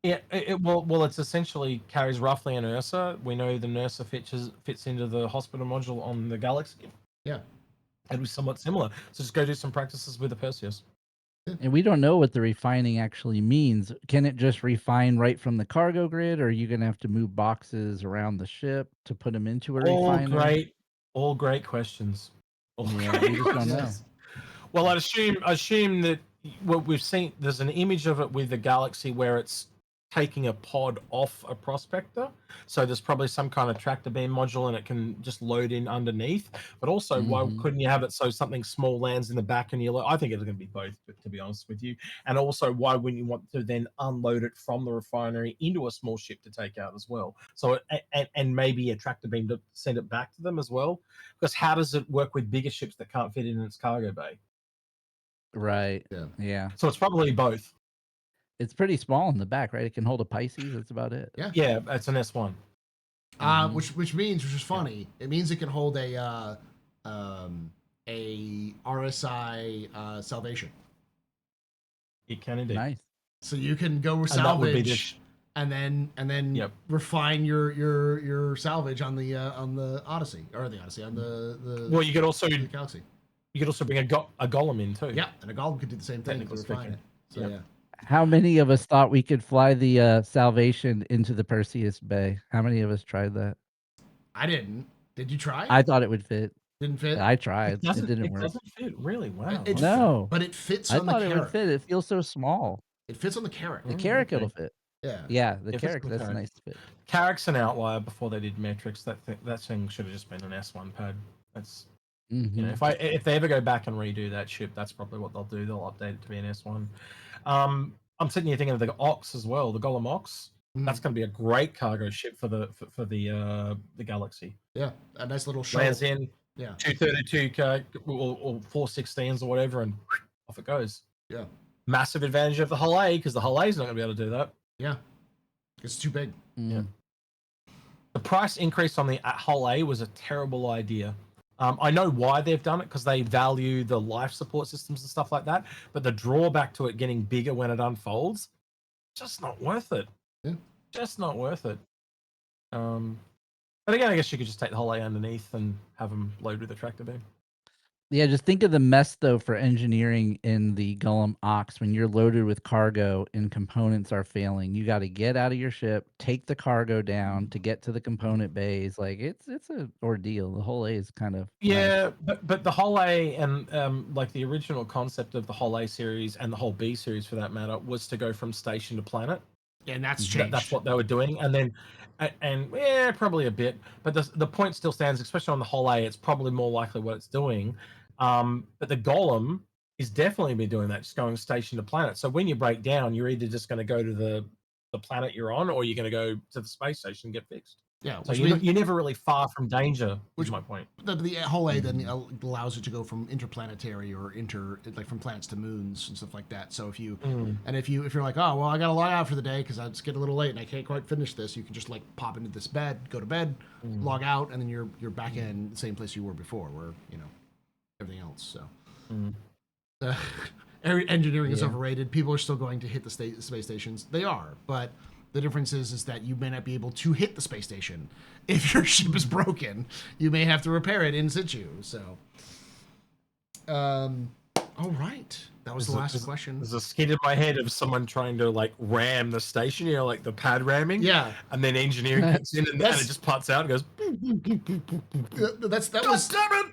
Yeah, well, it's essentially carries roughly an Ursa. We know the Ursa fits into the hospital module on the Galaxy. Yeah. It'll be somewhat similar. So just go do some practices with the Perseus. And we don't know what the refining actually means. Can it just refine right from the cargo grid, or are you going to have to move boxes around the ship to put them into a All refiner? great questions. All Yeah, great we just don't know. questions. Well, I'd assume that what we've seen, there's an image of it with the Galaxy where it's taking a pod off a prospector. So there's probably some kind of tractor beam module and it can just load in underneath. But also, why Mhm. couldn't you have it so something small lands in the back and I think it's going to be both, to be honest with you. And also, why wouldn't you want to then unload it from the refinery into a small ship to take out as well? So, and maybe a tractor beam to send it back to them as well. Because how does it work with bigger ships that can't fit in its cargo bay? Right. Yeah. Yeah. So it's probably both. It's pretty small in the back, right? It can hold a Pisces. That's about it. Yeah. Yeah, it's an S1. Which means, which is funny, it means it can hold a RSI Salvation. It can indeed. Nice. So you can go And that would be the salvage and then Yep. refine your salvage on the Odyssey or the Odyssey on the Well, you could also the Galaxy. bring a golem in too. Yeah, and a golem could do the same thing to Technically refine speaking. it. So Yep. yeah. How many of us thought we could fly the Salvation into the Perseus Bay? How many of us tried that? I didn't. Did you try? I thought it would fit. Didn't fit. I It tried. It didn't it work. doesn't fit really. Wow. It, No. but it fits I on the thought it would carrot. fit. It feels so small. It fits on the carrot. The carrot okay. it'll fit. Yeah. Yeah, the If it's carrot, the that's a carrot. nice fit. Carrick's an outlier before they did metrics. That thing should have just been an S1 pad. That's Mhm. if they ever go back and redo that ship, that's probably what they'll do. They'll update it to be an S1. I'm sitting here thinking of the Ox as well, the Golem Ox. Mhm. That's going to be a great cargo ship for the Galaxy. Yeah, a nice little shuttle. Lands in Yeah. 232 or 416s or whatever, and off it goes. Yeah. Massive advantage of the Hull A because the Hull A is not going to be able to do that. Yeah. It's too big. Yeah. The price increase on the Hull A was a terrible idea. I know why they've done it because they value the life support systems and stuff like that. But the drawback to it getting bigger when it unfolds, just not worth it. Yeah. Just not worth it. But again, I guess you could just take the Hull A underneath and have them load with a tractor beam. Yeah, just think of the mess though for engineering in the Golem Ox when you're loaded with cargo and components are failing. You got to get out of your ship, take the cargo down to get to the component bays. Like it's an ordeal. The whole A is kind of Yeah, but the Hull A and like the original concept of the Hull A series and the whole B series for that matter was to go from station to planet. And that's changed. That's what they were doing, and then yeah, probably a bit, but the point still stands, especially on the Hull A. It's probably more likely what it's doing. But the Golem is definitely be doing that, just going station to planet. So when you break down, you're either just going to go to the planet you're on, or you're going to go to the space station and get fixed. Yeah, So you're never really far from danger. Which is my point. The whole A then allows it to go from interplanetary or from planets to moons and stuff like that. So if you if you're like, oh well, I gotta log out for the day because it's getting a little late and I can't quite finish this, you can just like pop into this bed, go to bed, log out, and then you're back in the same place you were before, where everything else. So engineering is overrated. People are still going to hit the space stations. They are, but the difference is that you may not be able to hit the space station if your ship is broken. You may have to repair it in situ. So, all right, that was the last question. There's a skit in my head of someone trying to like ram the station, like the pad ramming. Yeah, and then engineering kicks in, and it just putts out and goes. That was. Damn it!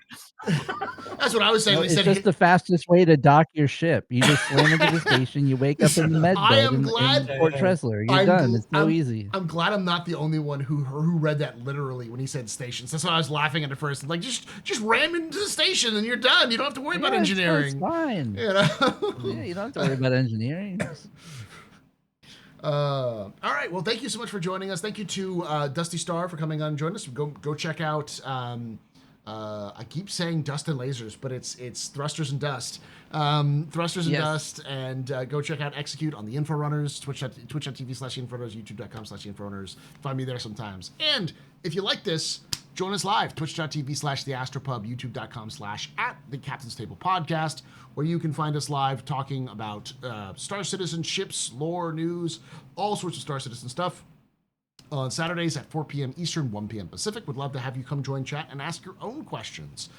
That's what I was saying. No, it's just the fastest way to dock your ship. You just slam into the station. You wake up in the med bed in Port Tressler. You're done. It's so easy. I'm glad I'm not the only one who read that literally when he said stations. That's why I was laughing at it first. Like just ram into the station and you're done. You don't have to worry about engineering. It's fine. Yeah, you don't have to worry about engineering. All right. Well, thank you so much for joining us. Thank you to Dusty Star for coming on and joining us. Go check out. I keep saying Dust and Lasers, but it's Thrusters and Dust. Thrusters and Dust, and go check out Execute on the Inforunners, twitch.tv/Inforunners, youtube.com/Inforunners. Find me there sometimes. And if you like this, join us live, twitch.tv/theastropub, youtube.com/@the Captain's Table Podcast, where you can find us live talking about Star Citizen ships, lore, news, all sorts of Star Citizen stuff. On Saturdays at 4 p.m. Eastern, 1 p.m. Pacific. Would love to have you come join chat and ask your own questions.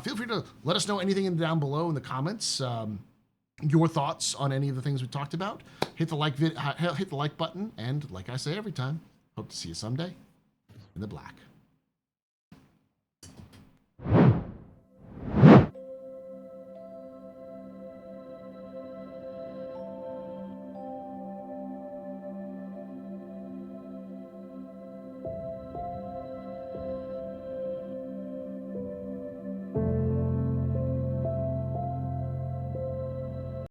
Feel free to let us know anything down below in the comments. your thoughts on any of the things we talked about. Hit the like button, and like I say every time, hope to see you someday in the black.